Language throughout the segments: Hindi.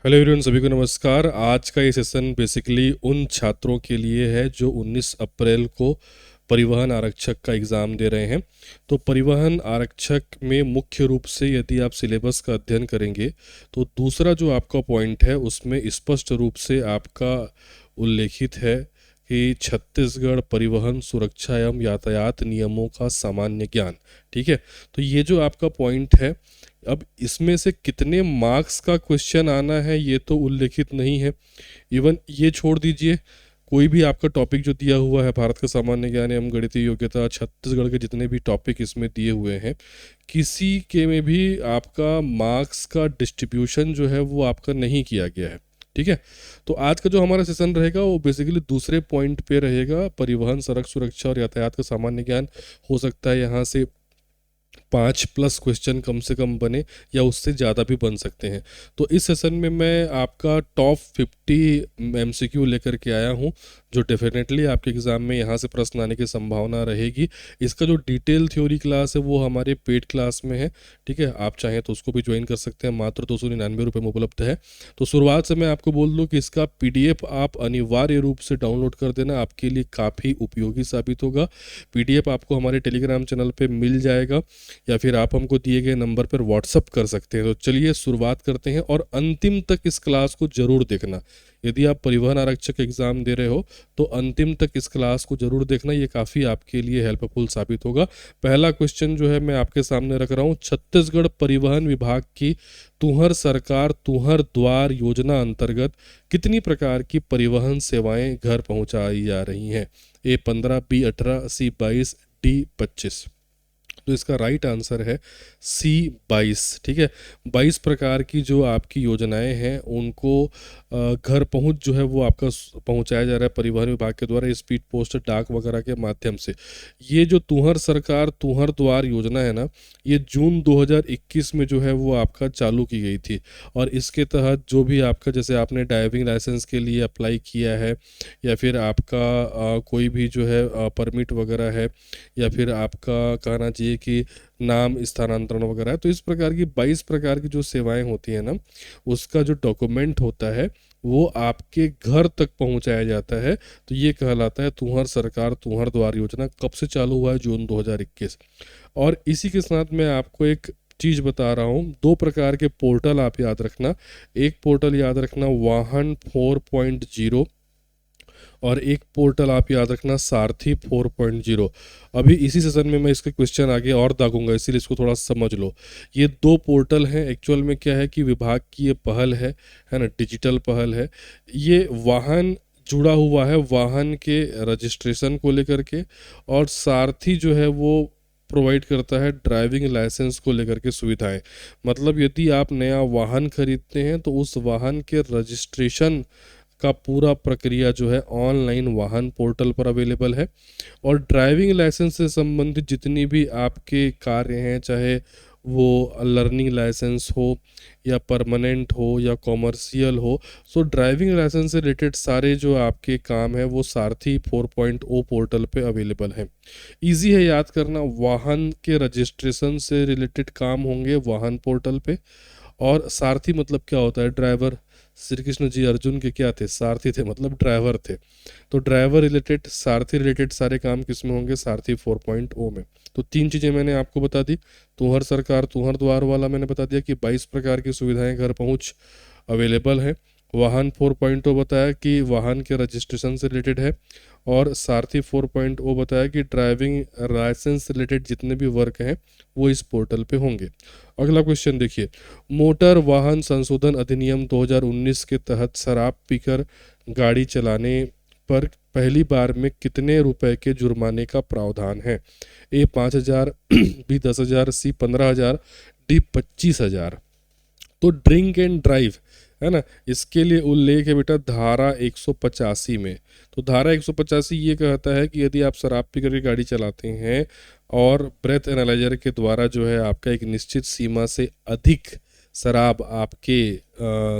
हेलो एवरीवन, सभी को नमस्कार। आज का ये सेशन बेसिकली उन छात्रों के लिए है जो 19 अप्रैल को परिवहन आरक्षक का एग्ज़ाम दे रहे हैं। तो परिवहन आरक्षक में मुख्य रूप से यदि आप सिलेबस का अध्ययन करेंगे तो दूसरा जो आपका पॉइंट है उसमें स्पष्ट रूप से आपका उल्लेखित है कि छत्तीसगढ़ परिवहन सुरक्षा एवं यातायात नियमों का सामान्य ज्ञान। ठीक है, तो ये जो आपका पॉइंट है, अब इसमें से कितने मार्क्स का क्वेश्चन आना है ये तो उल्लेखित नहीं है। इवन ये छोड़ दीजिए, कोई भी आपका टॉपिक जो दिया हुआ है भारत का सामान्य ज्ञान एवं गणितीय योग्यता, छत्तीसगढ़ के जितने भी टॉपिक इसमें दिए हुए हैं, किसी के में भी आपका मार्क्स का डिस्ट्रीब्यूशन जो है वो आपका नहीं किया गया है। ठीक है, तो आज का जो हमारा सेशन रहेगा वो बेसिकली दूसरे पॉइंट पे रहेगा, परिवहन सड़क सुरक्षा और यातायात का सामान्य ज्ञान। हो सकता है यहाँ से 5+ क्वेश्चन कम से कम बने या उससे ज़्यादा भी बन सकते हैं। तो इस सेशन में मैं आपका टॉप 50 MCQ लेकर के आया हूँ, जो डेफिनेटली आपके एग्ज़ाम में यहाँ से प्रश्न आने की संभावना रहेगी। इसका जो डिटेल थ्योरी क्लास है वो हमारे पेड क्लास में है। ठीक है, आप चाहें तो उसको भी ज्वाइन कर सकते हैं, मात्र 299 रुपये में उपलब्ध है। तो शुरुआत से मैं आपको बोल दूँ कि इसका PDF आप अनिवार्य रूप से डाउनलोड कर देना, आपके लिए काफ़ी उपयोगी साबित होगा। PDF आपको हमारे टेलीग्राम चैनल पर मिल जाएगा या फिर आप हमको दिए गए नंबर पर व्हाट्सअप कर सकते हैं। तो चलिए शुरुआत करते हैं और अंतिम तक इस क्लास को जरूर देखना। यदि आप परिवहन आरक्षक एग्जाम दे रहे हो तो अंतिम तक इस क्लास को जरूर देखना, ये काफ़ी आपके लिए हेल्पफुल साबित होगा। पहला क्वेश्चन जो है मैं आपके सामने रख रहा हूँ, छत्तीसगढ़ परिवहन विभाग की तुहर सरकार तुहर द्वार योजना अंतर्गत कितनी प्रकार की परिवहन सेवाएं घर पहुंचाई जा रही हैं? A15, B18, C22, D25। तो इसका राइट आंसर है C22। ठीक है, 22 प्रकार की जो आपकी योजनाएं हैं उनको घर पहुंच जो है वो आपका पहुंचाया जा रहा है परिवहन विभाग के द्वारा, स्पीड पोस्ट, डाक वगैरह के माध्यम से। ये जो तुहर सरकार तुहर द्वार योजना है ना, ये जून 2021 में जो है वो आपका चालू की गई थी। और इसके तहत जो भी आपका, जैसे आपने ड्राइविंग लाइसेंस के लिए अप्लाई किया है या फिर आपका कोई भी जो है परमिट वगैरह है, या फिर आपका कहना चाहिए कि नाम स्थानांतरण वगैरह है, तो इस प्रकार की 22 प्रकार की जो सेवाएं होती हैं ना, उसका जो डॉक्यूमेंट होता है वो आपके घर तक पहुंचाया जाता है। तो ये कहलाता है तुहर सरकार तुहर द्वार योजना। कब से चालू हुआ है? जून 2021। और इसी के साथ मैं आपको एक चीज़ बता रहा हूँ, 2 प्रकार के पोर्टल आप याद रखना। एक पोर्टल याद रखना वाहन 4.0 और एक पोर्टल आप याद रखना सारथी 4.0। अभी इसी सेशन में मैं इसके क्वेश्चन आगे और दागूंगा, इसीलिए इसको थोड़ा समझ लो। ये 2 पोर्टल हैं, एक्चुअल में क्या है कि विभाग की ये पहल है ना, डिजिटल पहल है। ये वाहन जुड़ा हुआ है वाहन के रजिस्ट्रेशन को लेकर के, और सारथी जो है वो प्रोवाइड करता है ड्राइविंग लाइसेंस को लेकर के सुविधाएं। मतलब यदि आप नया वाहन खरीदते हैं तो उस वाहन के रजिस्ट्रेशन का पूरा प्रक्रिया जो है ऑनलाइन वाहन पोर्टल पर अवेलेबल है। और ड्राइविंग लाइसेंस से संबंधित जितनी भी आपके कार्य हैं, चाहे वो लर्निंग लाइसेंस हो या परमानेंट हो या कॉमर्शियल हो, सो ड्राइविंग लाइसेंस से रिलेटेड सारे जो आपके काम है वो सारथी 4.0 पोर्टल पे अवेलेबल है। इजी है याद करना, वाहन के रजिस्ट्रेशन से रिलेटेड काम होंगे वाहन पोर्टल पे। और सारथी मतलब क्या होता है? ड्राइवर। श्री कृष्ण जी अर्जुन के क्या थे? सारथी थे, मतलब ड्राइवर थे। तो ड्राइवर रिलेटेड सारथी रिलेटेड सारे काम किस में होंगे? सारथी 4.0 में। तो 3 चीज़ें मैंने आपको बता दी। तुहर सरकार तुहर द्वार वाला मैंने बता दिया कि 22 प्रकार की सुविधाएं घर पहुंच अवेलेबल है। वाहन 4.0 बताया कि वाहन के रजिस्ट्रेशन से रिलेटेड है। और सारथी 4.0 बताया कि ड्राइविंग लाइसेंस रिलेटेड जितने भी वर्क हैं वो इस पोर्टल पे होंगे। अगला क्वेश्चन देखिए, मोटर वाहन संशोधन अधिनियम 2019 के तहत शराब पीकर गाड़ी चलाने पर पहली बार में कितने रुपए के जुर्माने का प्रावधान है? A 5,000, B 10,000, C 15,000, D 25,000। तो ड्रिंक एंड ड्राइव है ना, इसके लिए उल्लेख है बेटा धारा 185 में। तो धारा 185 ये कहता है कि यदि आप शराब पी करके गाड़ी चलाते हैं और ब्रेथ एनालाइजर के द्वारा जो है आपका एक निश्चित सीमा से अधिक शराब आपके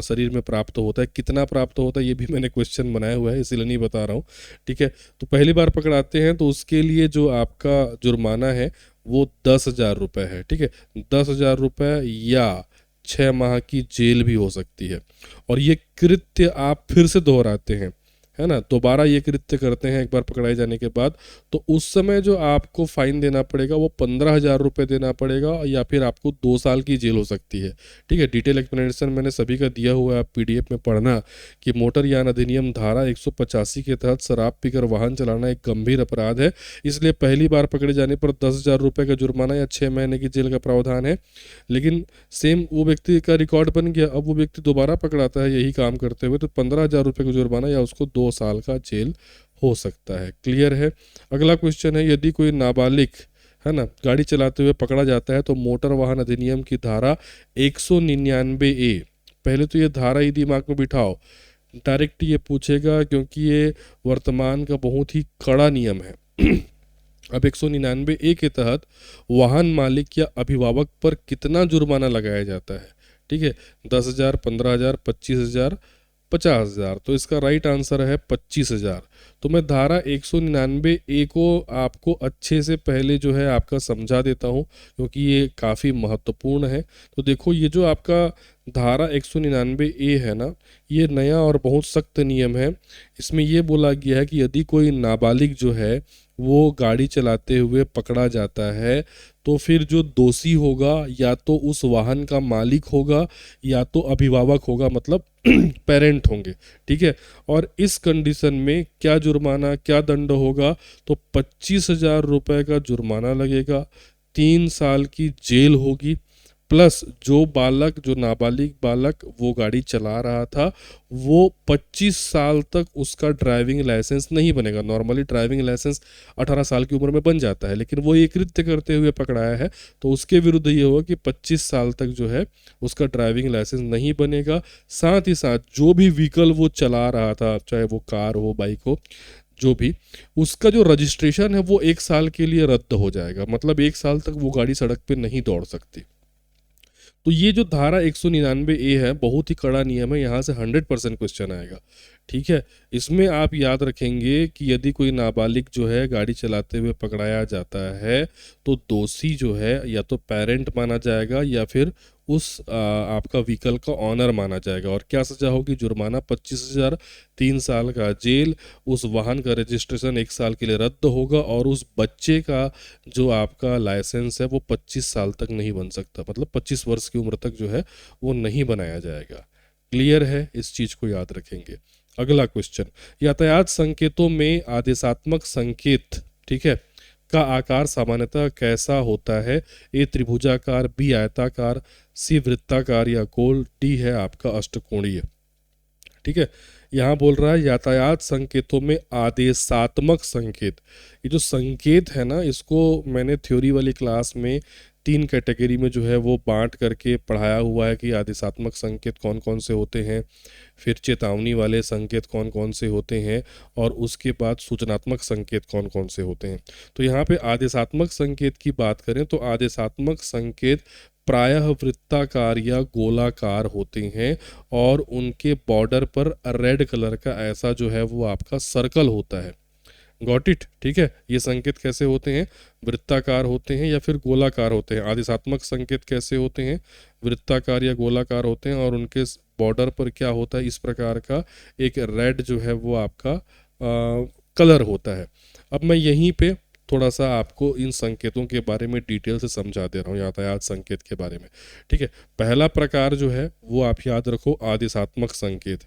शरीर में प्राप्त होता है, कितना प्राप्त होता है ये भी मैंने क्वेश्चन बनाया हुआ है, इसीलिए नहीं बता रहा हूँ। ठीक है, तो पहली बार पकड़ाते हैं तो उसके लिए जो आपका जुर्माना है वो 10,000 रुपये है। ठीक है, 10,000 रुपये या 6 माह की जेल भी हो सकती है। और ये कृत्य आप फिर से दोहराते हैं, है ना, दोबारा ये कृत्य करते हैं एक बार पकड़ाए जाने के बाद, तो उस समय जो आपको फाइन देना पड़ेगा वो 15,000 रुपये देना पड़ेगा, या फिर आपको 2 साल की जेल हो सकती है। ठीक है, डिटेल एक्सप्लेनेशन मैंने सभी का दिया हुआ है, आप पीडीएफ में पढ़ना कि मोटर यान अधिनियम धारा 185 के तहत शराब पीकर वाहन चलाना एक गंभीर अपराध है, इसलिए पहली बार पकड़े जाने पर 10,000 रुपये का जुर्माना या 6 महीने की जेल का प्रावधान है। लेकिन सेम वो व्यक्ति का रिकॉर्ड बन गया, अब वो व्यक्ति दोबारा पकड़ाता है यही काम करते हुए, तो 15,000 रुपये का जुर्माना या उसको 2 साल का जेल हो सकता है। क्लियर है। अगला क्वेश्चन है, यदि कोई नाबालिग, है ना, गाड़ी चलाते हुए पकड़ा जाता है तो मोटर वाहन अधिनियम की धारा 199A, पहले तो ये धारा ही दिमाग में बिठाओ, डायरेक्ट ये पूछेगा क्योंकि ये वर्तमान का बहुत ही कड़ा नियम है। अब 199A के तहत वाहन मालिक या अभिभावक पर कितना जुर्माना लगाया जाता है? ठीक है, 10,000, 15,000, 25,000, 50,000। तो इसका राइट आंसर है 25,000। तो मैं धारा 199A को आपको अच्छे से पहले जो है आपका समझा देता हूँ, क्योंकि ये काफ़ी महत्वपूर्ण है। तो देखो, ये जो आपका धारा 199A है ना, ये नया और बहुत सख्त नियम है। इसमें ये बोला गया है कि यदि कोई नाबालिग जो है वो गाड़ी चलाते हुए पकड़ा जाता है, तो फिर जो दोषी होगा या तो उस वाहन का मालिक होगा या तो अभिभावक होगा, मतलब पेरेंट होंगे। ठीक है, और इस कंडीशन में क्या जुर्माना, क्या दंड होगा? तो 25,000 रुपये का जुर्माना लगेगा, 3 साल की जेल होगी, प्लस जो बालक, जो नाबालिग बालक वो गाड़ी चला रहा था, वो 25 साल तक उसका ड्राइविंग लाइसेंस नहीं बनेगा। नॉर्मली ड्राइविंग लाइसेंस 18 साल की उम्र में बन जाता है, लेकिन वो ये कृत्य करते हुए पकड़ाया है तो उसके विरुद्ध ये होगा कि 25 साल तक जो है उसका ड्राइविंग लाइसेंस नहीं बनेगा। साथ ही साथ जो भी व्हीकल वो चला रहा था, चाहे वो कार हो, बाइक हो, जो भी, उसका जो रजिस्ट्रेशन है वो 1 साल के लिए रद्द हो जाएगा, मतलब 1 साल तक वो गाड़ी सड़क पे नहीं दौड़ सकती। तो ये जो धारा 199A है बहुत ही कड़ा नियम है, यहाँ से 100% क्वेश्चन आएगा। ठीक है, इसमें आप याद रखेंगे कि यदि कोई नाबालिग जो है गाड़ी चलाते हुए पकड़ाया जाता है तो दोषी जो है या तो पेरेंट माना जाएगा या फिर उस आपका व्हीकल का ऑनर माना जाएगा। और क्या सजा होगी? जुर्माना 25,000, 3 साल का जेल, उस वाहन का रजिस्ट्रेशन 1 साल के लिए रद्द होगा, और उस बच्चे का जो आपका लाइसेंस है वो 25 साल तक नहीं बन सकता, मतलब 25 वर्ष की उम्र तक जो है वो नहीं बनाया जाएगा। क्लियर है, इस चीज़ को याद रखेंगे। अगला क्वेश्चन, यातायात संकेतों में आदेशात्मक संकेत, ठीक है, का आकार सामान्यतः कैसा होता है? ए त्रिभुजाकार, बी आयताकार, सी वृत्ताकार या गोल, डी है आपका अष्टकोणीय। ठीक है, यहाँ बोल रहा है यातायात संकेतों में आदेशात्मक संकेत। ये जो संकेत है ना, इसको मैंने थ्योरी वाली क्लास में 3 कैटेगरी में जो है वो बांट करके पढ़ाया हुआ है कि आदेशात्मक संकेत कौन कौन से होते हैं, फिर चेतावनी वाले संकेत कौन कौन से होते हैं, और उसके बाद सूचनात्मक संकेत कौन कौन से होते हैं। तो यहाँ पे आदेशात्मक संकेत की बात करें तो आदेशात्मक संकेत प्रायः वृत्ताकार या गोलाकार होते हैं, और उनके बॉर्डर पर रेड कलर का ऐसा जो है वो आपका सर्कल होता है। Got it? ठीक है, ये संकेत कैसे होते हैं? वृत्ताकार होते हैं या फिर गोलाकार होते हैं। आदेशात्मक संकेत कैसे होते हैं? वृत्ताकार या गोलाकार होते हैं, और उनके बॉर्डर पर क्या होता है? इस प्रकार का एक रेड जो है वो आपका कलर होता है। अब मैं यहीं पे थोड़ा सा आपको इन संकेतों के बारे में डिटेल से समझा दे रहा हूँ, यातायात संकेत के बारे में। ठीक है, पहला प्रकार जो है वो आप याद रखो, आदेशात्मक संकेत।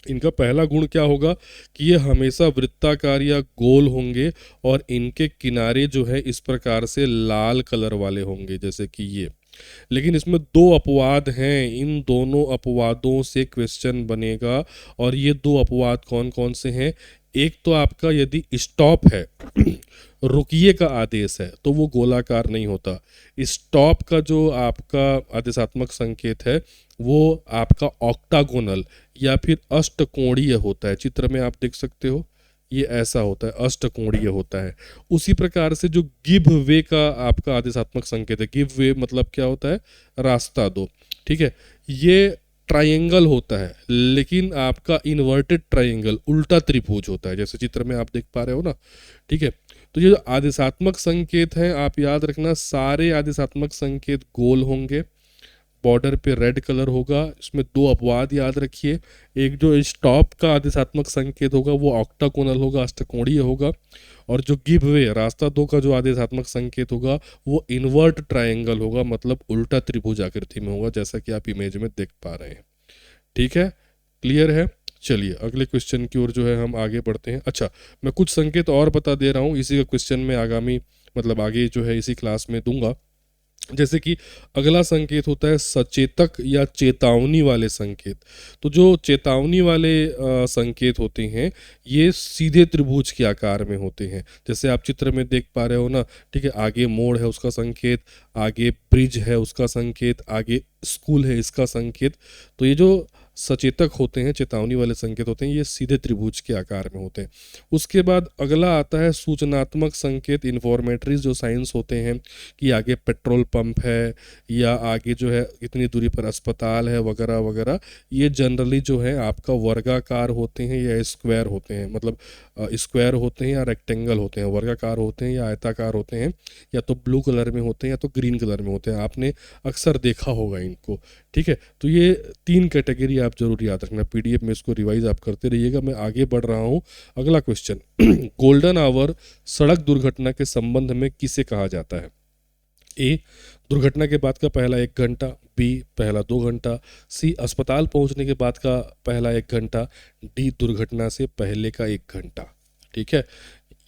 इनका पहला गुण क्या होगा कि ये हमेशा वृत्ताकार या गोल होंगे, और इनके किनारे जो है इस प्रकार से लाल कलर वाले होंगे, जैसे कि ये। लेकिन इसमें 2 अपवाद हैं, इन दोनों अपवादों से क्वेश्चन बनेगा, और ये 2 अपवाद कौन कौन से हैं? एक तो आपका यदि स्टॉप है, रुकिए का आदेश है, तो वो गोलाकार नहीं होता। स्टॉप का जो आपका आदेशात्मक संकेत है वो आपका ऑक्टागोनल या फिर अष्टकोणीय होता है। चित्र में आप देख सकते हो, ये ऐसा होता है, अष्टकोणीय होता है। उसी प्रकार से जो गिव वे का आपका आदेशात्मक संकेत है, गिव वे मतलब क्या होता है? रास्ता दो। ठीक है, ये ट्रायंगल होता है, लेकिन आपका इन्वर्टेड ट्रायंगल, उल्टा त्रिभुज होता है, जैसे चित्र में आप देख पा रहे हो ना। ठीक है, तो ये जो आदेशात्मक संकेत हैं, आप याद रखना सारे आदेशात्मक संकेत गोल होंगे, बॉर्डर पे रेड कलर होगा, इसमें दो अपवाद याद रखिए। एक जो स्टॉप का आदेशात्मक संकेत होगा वो ऑक्टाकोनल होगा, अष्टकोणीय होगा, और जो गिव वे रास्ता दो का जो आदेशात्मक संकेत होगा वो इन्वर्ट ट्रायंगल होगा, मतलब उल्टा त्रिभुज आकृति में होगा, जैसा कि आप इमेज में देख पा रहे हैं। ठीक है, क्लियर है। चलिए अगले क्वेश्चन की ओर जो है हम आगे बढ़ते हैं। अच्छा, मैं कुछ संकेत और बता दे रहा हूँ, इसी का क्वेश्चन में आगामी मतलब आगे जो है इसी क्लास में दूंगा। जैसे कि अगला संकेत होता है सचेतक या चेतावनी वाले संकेत। तो जो चेतावनी वाले संकेत होते हैं ये सीधे त्रिभुज के आकार में होते हैं, जैसे आप चित्र में देख पा रहे हो ना। ठीक है, आगे मोड़ है उसका संकेत, आगे ब्रिज है उसका संकेत, आगे स्कूल है इसका संकेत। तो ये जो सचेतक होते हैं, चेतावनी वाले संकेत होते हैं, ये सीधे त्रिभुज के आकार में होते हैं। उसके बाद अगला आता है सूचनात्मक संकेत, इन्फॉर्मेटरी जो साइंस होते हैं कि आगे पेट्रोल पंप है या आगे जो है इतनी दूरी पर अस्पताल है वगैरह वगैरह। ये जनरली जो है आपका वर्गाकार होते हैं या स्क्वायर होते हैं, मतलब स्क्वायर होते हैं या रेक्टेंगल होते हैं, वर्गाकार होते हैं या आयताकार होते हैं, या तो ब्लू कलर में होते हैं या तो ग्रीन कलर में होते हैं। आपने अक्सर देखा होगा इनको। ठीक है, तो ये 3 कैटेगरी आप जरूर याद रखना, पीडीएफ में इसको रिवाइज आप करते रहिएगा। मैं आगे बढ़ रहा हूँ। अगला क्वेश्चन गोल्डन आवर सड़क दुर्घटना के संबंध में किसे कहा जाता है? ए, दुर्घटना के बाद का पहला 1 घंटा, बी, पहला 2 घंटा, सी, अस्पताल पहुंचने के बाद का पहला 1 घंटा, डी, दुर्घटना से पहले का 1 घंटा। ठीक है,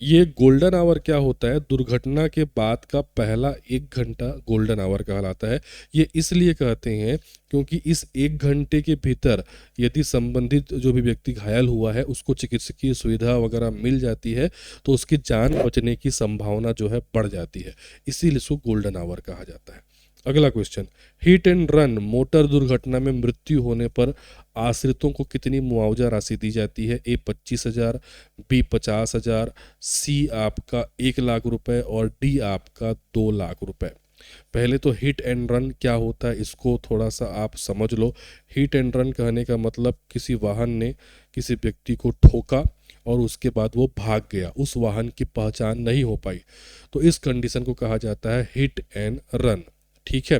ये गोल्डन आवर क्या होता है? दुर्घटना के बाद का पहला 1 घंटा गोल्डन आवर कहलाता है। ये इसलिए कहते हैं क्योंकि इस 1 घंटे के भीतर यदि संबंधित जो भी व्यक्ति घायल हुआ है उसको चिकित्सकीय सुविधा वगैरह मिल जाती है तो उसकी जान बचने की संभावना जो है बढ़ जाती है, इसीलिए इसको गोल्डन आवर कहा जाता है। अगला question, hit and run motor दुर्घटना में मृत्यु होने पर आश्रितों को कितनी मुआवजा राशि दी जाती है? ए 25,000, बी 50,000, सी आपका 1 लाख रुपए और डी आपका 2 लाख रुपए। पहले तो हिट एंड रन क्या होता है इसको थोड़ा सा आप समझ लो। हिट एंड रन कहने का मतलब किसी वाहन ने किसी व्यक्ति को ठोका और उसके बाद वो भाग गया, उस वाहन की पहचान नहीं हो पाई, तो इस कंडीशन को कहा जाता है हिट एंड रन। ठीक है,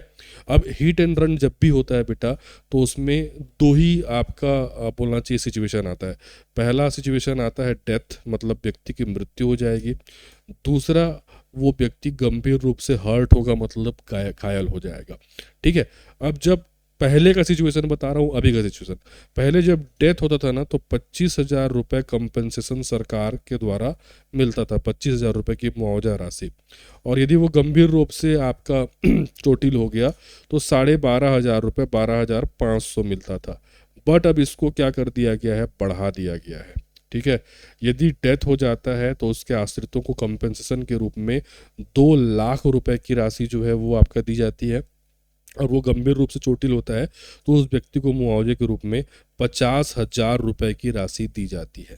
अब हिट एंड रन जब भी होता है बेटा तो उसमें 2 ही आपका बोलना चाहिए सिचुएशन आता है। पहला सिचुएशन आता है डेथ, मतलब व्यक्ति की मृत्यु हो जाएगी। दूसरा, वो व्यक्ति गंभीर रूप से हर्ट होगा, मतलब घायल हो जाएगा। ठीक है, अब जब पहले का सिचुएशन बता रहा हूँ, अभी का सिचुएशन, पहले जब डेथ होता था ना तो 25,000 रुपये कंपनसेशन सरकार के द्वारा मिलता था, 25,000 रुपये की मुआवजा राशि। और यदि वो गंभीर रूप से आपका चोटिल हो गया तो 12,500 रुपये, 12,500 मिलता था। बट अब इसको क्या कर दिया गया है? बढ़ा दिया गया है। ठीक है, यदि डेथ हो जाता है तो उसके आश्रितों को कंपनसेशन के रूप में 2 लाख रुपए की राशि जो है वो आपका दी जाती है। और वो गंभीर रूप से चोटिल होता है तो उस व्यक्ति को मुआवजे के रूप में 50,000 रुपए की राशि दी जाती है।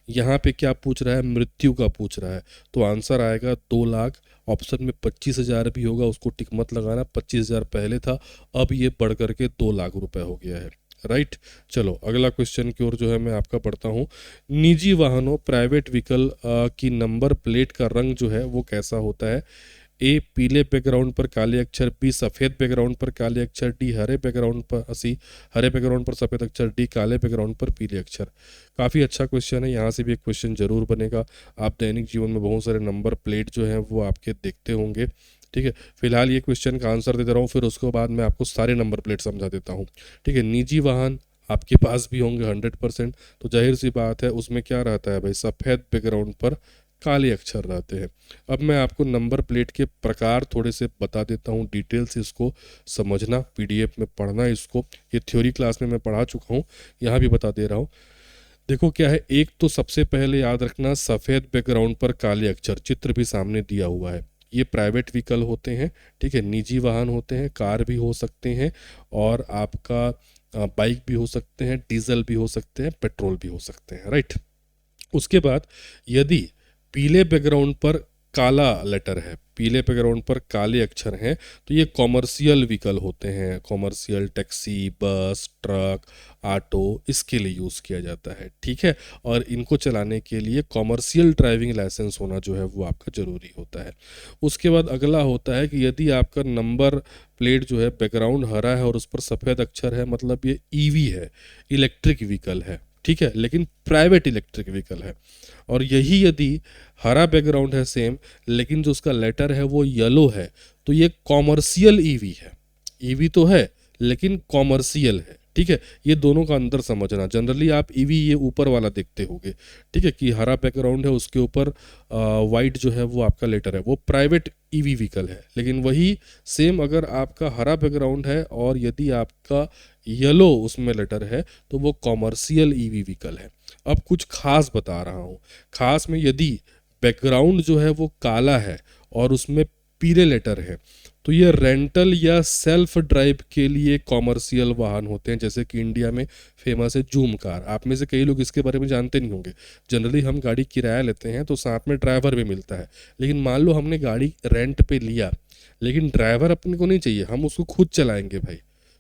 यहाँ पे क्या पूछ रहा है? मृत्यु का पूछ रहा है, तो आंसर आएगा 2 लाख। ऑप्शन में 25,000 भी होगा, उसको टिक मत लगाना, 25,000 पहले था, अब ये बढ़ करके 2 लाख रुपए हो गया है। राइट, चलो अगला क्वेश्चन की ओर जो है मैं आपका पढ़ता हूँ। निजी वाहनों प्राइवेट व्हीकल की नंबर प्लेट का रंग जो है वो कैसा होता है? ए, पीले बैकग्राउंड पर काले अक्षर, बी, सफ़ेद बैकग्राउंड पर काले अक्षर, डी, हरे बैकग्राउंड पर हरे बैकग्राउंड पर सफ़ेद अक्षर, डी, काले बैकग्राउंड पर पीले अक्षर। काफ़ी अच्छा क्वेश्चन है, यहाँ से भी एक क्वेश्चन जरूर बनेगा। आप दैनिक जीवन में बहुत सारे नंबर प्लेट जो हैं वो आपके देखते होंगे। ठीक है, फिलहाल ये क्वेश्चन का आंसर देता रहा हूँ, फिर उसके बाद मैं आपको सारे नंबर प्लेट समझा देता हूँ। ठीक है, निजी वाहन आपके पास भी होंगे 100%, तो जाहिर सी बात है उसमें क्या रहता है भाई? सफ़ेद बैकग्राउंड पर काले अक्षर रहते हैं। अब मैं आपको नंबर प्लेट के प्रकार थोड़े से बता देता हूँ, डिटेल से इसको समझना, पीडीएफ में पढ़ना इसको। ये थ्योरी क्लास में मैं पढ़ा चुका हूँ, यहाँ भी बता दे रहा हूँ। देखो क्या है, एक तो सबसे पहले याद रखना सफ़ेद बैकग्राउंड पर काले अक्षर, चित्र भी सामने दिया हुआ है। ये प्राइवेट व्हीकल होते हैं। ठीक है, निजी वाहन होते हैं, कार भी हो सकते हैं और आपका बाइक भी हो सकते हैं, डीजल भी हो सकते हैं, पेट्रोल भी हो सकते हैं। राइट, उसके बाद यदि पीले बैकग्राउंड पर काला लेटर है, पीले बैकग्राउंड पर काले अक्षर हैं, तो ये कॉमर्शियल व्हीकल होते हैं। कॉमर्शियल टैक्सी, बस, ट्रक, ऑटो, इसके लिए यूज़ किया जाता है। ठीक है, और इनको चलाने के लिए कॉमर्शियल ड्राइविंग लाइसेंस होना जो है वो आपका ज़रूरी होता है। उसके बाद अगला होता है कि यदि आपका नंबर प्लेट जो है बैकग्राउंड हरा है और उस पर सफ़ेद अक्षर है, मतलब ये ईवी है, इलेक्ट्रिक व्हीकल है, ठीक है, लेकिन प्राइवेट इलेक्ट्रिक व्हीकल है। और यही यदि हरा बैकग्राउंड है सेम, लेकिन जो उसका लेटर है वो येलो है, तो ये कॉमर्शियल ईवी है। ईवी तो है लेकिन कॉमर्शियल है, ठीक है। ये दोनों का अंतर समझना। जनरली आप ईवी ये ऊपर वाला देखते होगे, ठीक है, कि हरा बैकग्राउंड है उसके ऊपर वाइट जो है वो आपका लेटर है, वो प्राइवेट ईवी व्हीकल है। लेकिन वही सेम अगर आपका हरा बैकग्राउंड है और यदि आपका येलो उसमें लेटर है तो वो कॉमर्शियल ईवी व्हीकल है। अब कुछ खास बता रहा हूँ। खास में यदि बैकग्राउंड जो है वो काला है और उसमें पीले लेटर है तो ये रेंटल या सेल्फ ड्राइव के लिए कॉमर्शियल वाहन होते हैं। जैसे कि इंडिया में फेमस है जूम कार। आप में से कई लोग इसके बारे में जानते नहीं होंगे। जनरली हम गाड़ी किराया लेते हैं तो साथ में ड्राइवर भी मिलता है, लेकिन मान लो हमने गाड़ी रेंट पे लिया लेकिन ड्राइवर अपने को नहीं चाहिए, हम उसको खुद चलाएंगे भाई,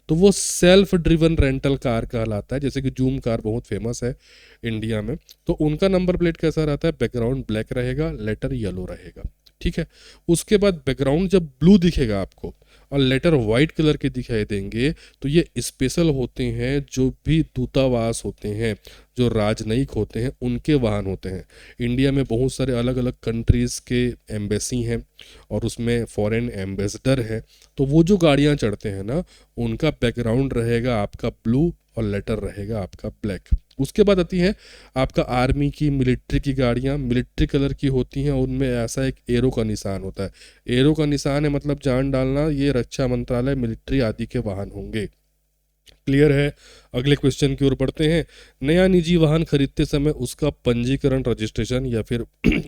तो वो सेल्फ ड्रिवन रेंटल कार कहलाता है। जैसे कि जूम कार बहुत फेमस है इंडिया में। तो उनका नंबर प्लेट कैसा रहता है? बैकग्राउंड ब्लैक रहेगा, लेटर येलो रहेगा, ठीक है। उसके बाद बैकग्राउंड जब ब्लू दिखेगा आपको और लेटर वाइट कलर के दिखाई देंगे तो ये स्पेशल होते हैं, जो भी दूतावास होते हैं, जो राजनयिक होते हैं, उनके वाहन होते हैं। इंडिया में बहुत सारे अलग अलग कंट्रीज़ के एम्बेसी हैं और उसमें फॉरेन एम्बेसडर है, तो वो जो गाड़ियाँ चढ़ते हैं ना, उनका बैकग्राउंड रहेगा आपका ब्लू और लेटर रहेगा आपका ब्लैक। उसके बाद आती है आपका आर्मी की, मिलिट्री की गाड़ियाँ मिलिट्री कलर की होती हैं, उनमें ऐसा एक एरो का निशान होता है। एरो का निशान है मतलब जान डालना, ये रक्षा मंत्रालय, मिलिट्री आदि के वाहन होंगे। क्लियर है? अगले क्वेश्चन की ओर बढ़ते हैं। नया निजी वाहन खरीदते समय उसका पंजीकरण, रजिस्ट्रेशन या फिर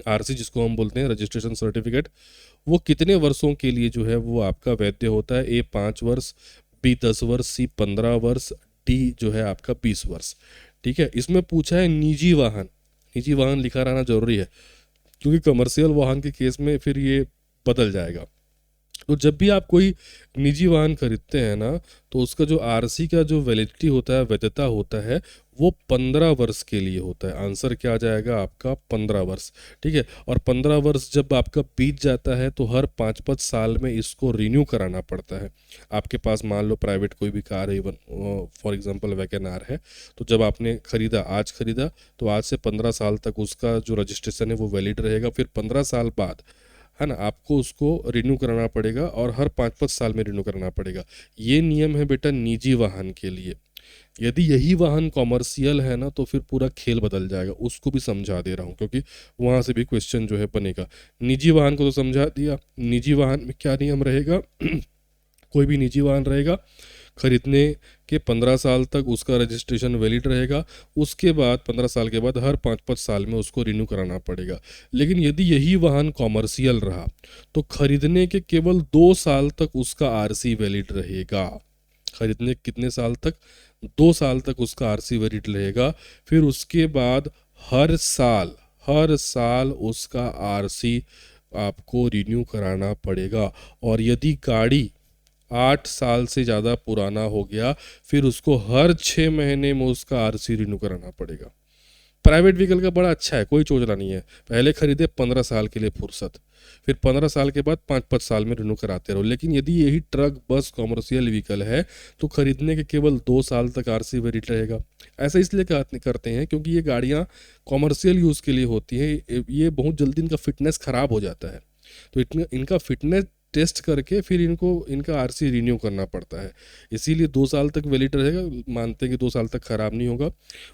आरसी जिसको हम बोलते हैं, रजिस्ट्रेशन सर्टिफिकेट, वो कितने वर्षों के लिए जो है वो आपका वैध होता है? ए 5 वर्ष, बी 10 वर्ष, सी 15 वर्ष, डी जो है आपका 20 वर्ष। ठीक है, इसमें पूछा है निजी वाहन। निजी वाहन लिखा रहना जरूरी है क्योंकि कमर्शियल वाहन के केस में फिर ये बदल जाएगा। तो जब भी आप कोई निजी वाहन खरीदते हैं ना, तो उसका जो आरसी का जो वैलिडिटी होता है, वैधता होता है, वो 15 वर्ष के लिए होता है। आंसर क्या आ जाएगा आपका? 15 वर्ष। ठीक है, और 15 वर्ष जब आपका बीत जाता है तो हर 5-5 साल में इसको रिन्यू कराना पड़ता है। आपके पास मान लो प्राइवेट कोई भी कार है, even for example Wagon R है, तो जब आपने खरीदा, आज खरीदा, तो आज से 15 साल तक उसका जो रजिस्ट्रेशन है वो वैलिड रहेगा। फिर 15 साल बाद है ना, आपको उसको रिन्यू कराना पड़ेगा और हर 5-5 साल में रिन्यू कराना पड़ेगा। ये नियम है बेटा निजी वाहन के लिए। यदि यही वाहन कॉमर्शियल है ना, तो फिर पूरा खेल बदल जाएगा। उसको भी समझा दे रहा हूँ क्योंकि वहाँ से भी क्वेश्चन जो है बनेगा। निजी वाहन को तो समझा दिया। निजी वाहन में क्या नियम रहेगा? कोई भी निजी वाहन रहेगा, खरीदने के 15 साल तक उसका रजिस्ट्रेशन वैलिड रहेगा। उसके बाद 15 साल के बाद हर 5-5 साल में उसको रिन्यू कराना पड़ेगा। लेकिन यदि यही वाहन कॉमर्शियल रहा तो खरीदने के केवल 2 साल तक उसका आरसी वैलिड रहेगा। खरीदने के कितने साल तक? 2 साल तक उसका आरसी वैलिड रहेगा। फिर उसके बाद हर साल उसका आरसी आपको रिन्यू कराना पड़ेगा। और यदि गाड़ी 8 साल से ज़्यादा पुराना हो गया, फिर उसको हर 6 महीने में उसका आरसी रिन्यू कराना पड़ेगा। प्राइवेट व्हीकल का बड़ा अच्छा है, कोई चोचला नहीं है। पहले खरीदे 15 साल के लिए फुर्सत, फिर 15 साल के बाद 5-5 साल में रिन्यू कराते रहो। लेकिन यदि यही ट्रक, बस, कॉमर्शियल व्हीकल है तो खरीदने के केवल 2 साल तक आरसी वैलिड रहेगा। ऐसा इसलिए करते हैं क्योंकि ये गाड़ियाँ कॉमर्शियल यूज़ के लिए होती हैं। ये बहुत जल्दी इनका फिटनेस ख़राब हो जाता है, तो इनका फिटनेस टेस्ट करके फिर इनका आरसी रिन्यू करना पड़ता है। इसीलिए 2 साल तक वैलिड रहेगा। मानते हैं कि 2 साल तक ख़राब नहीं होगा।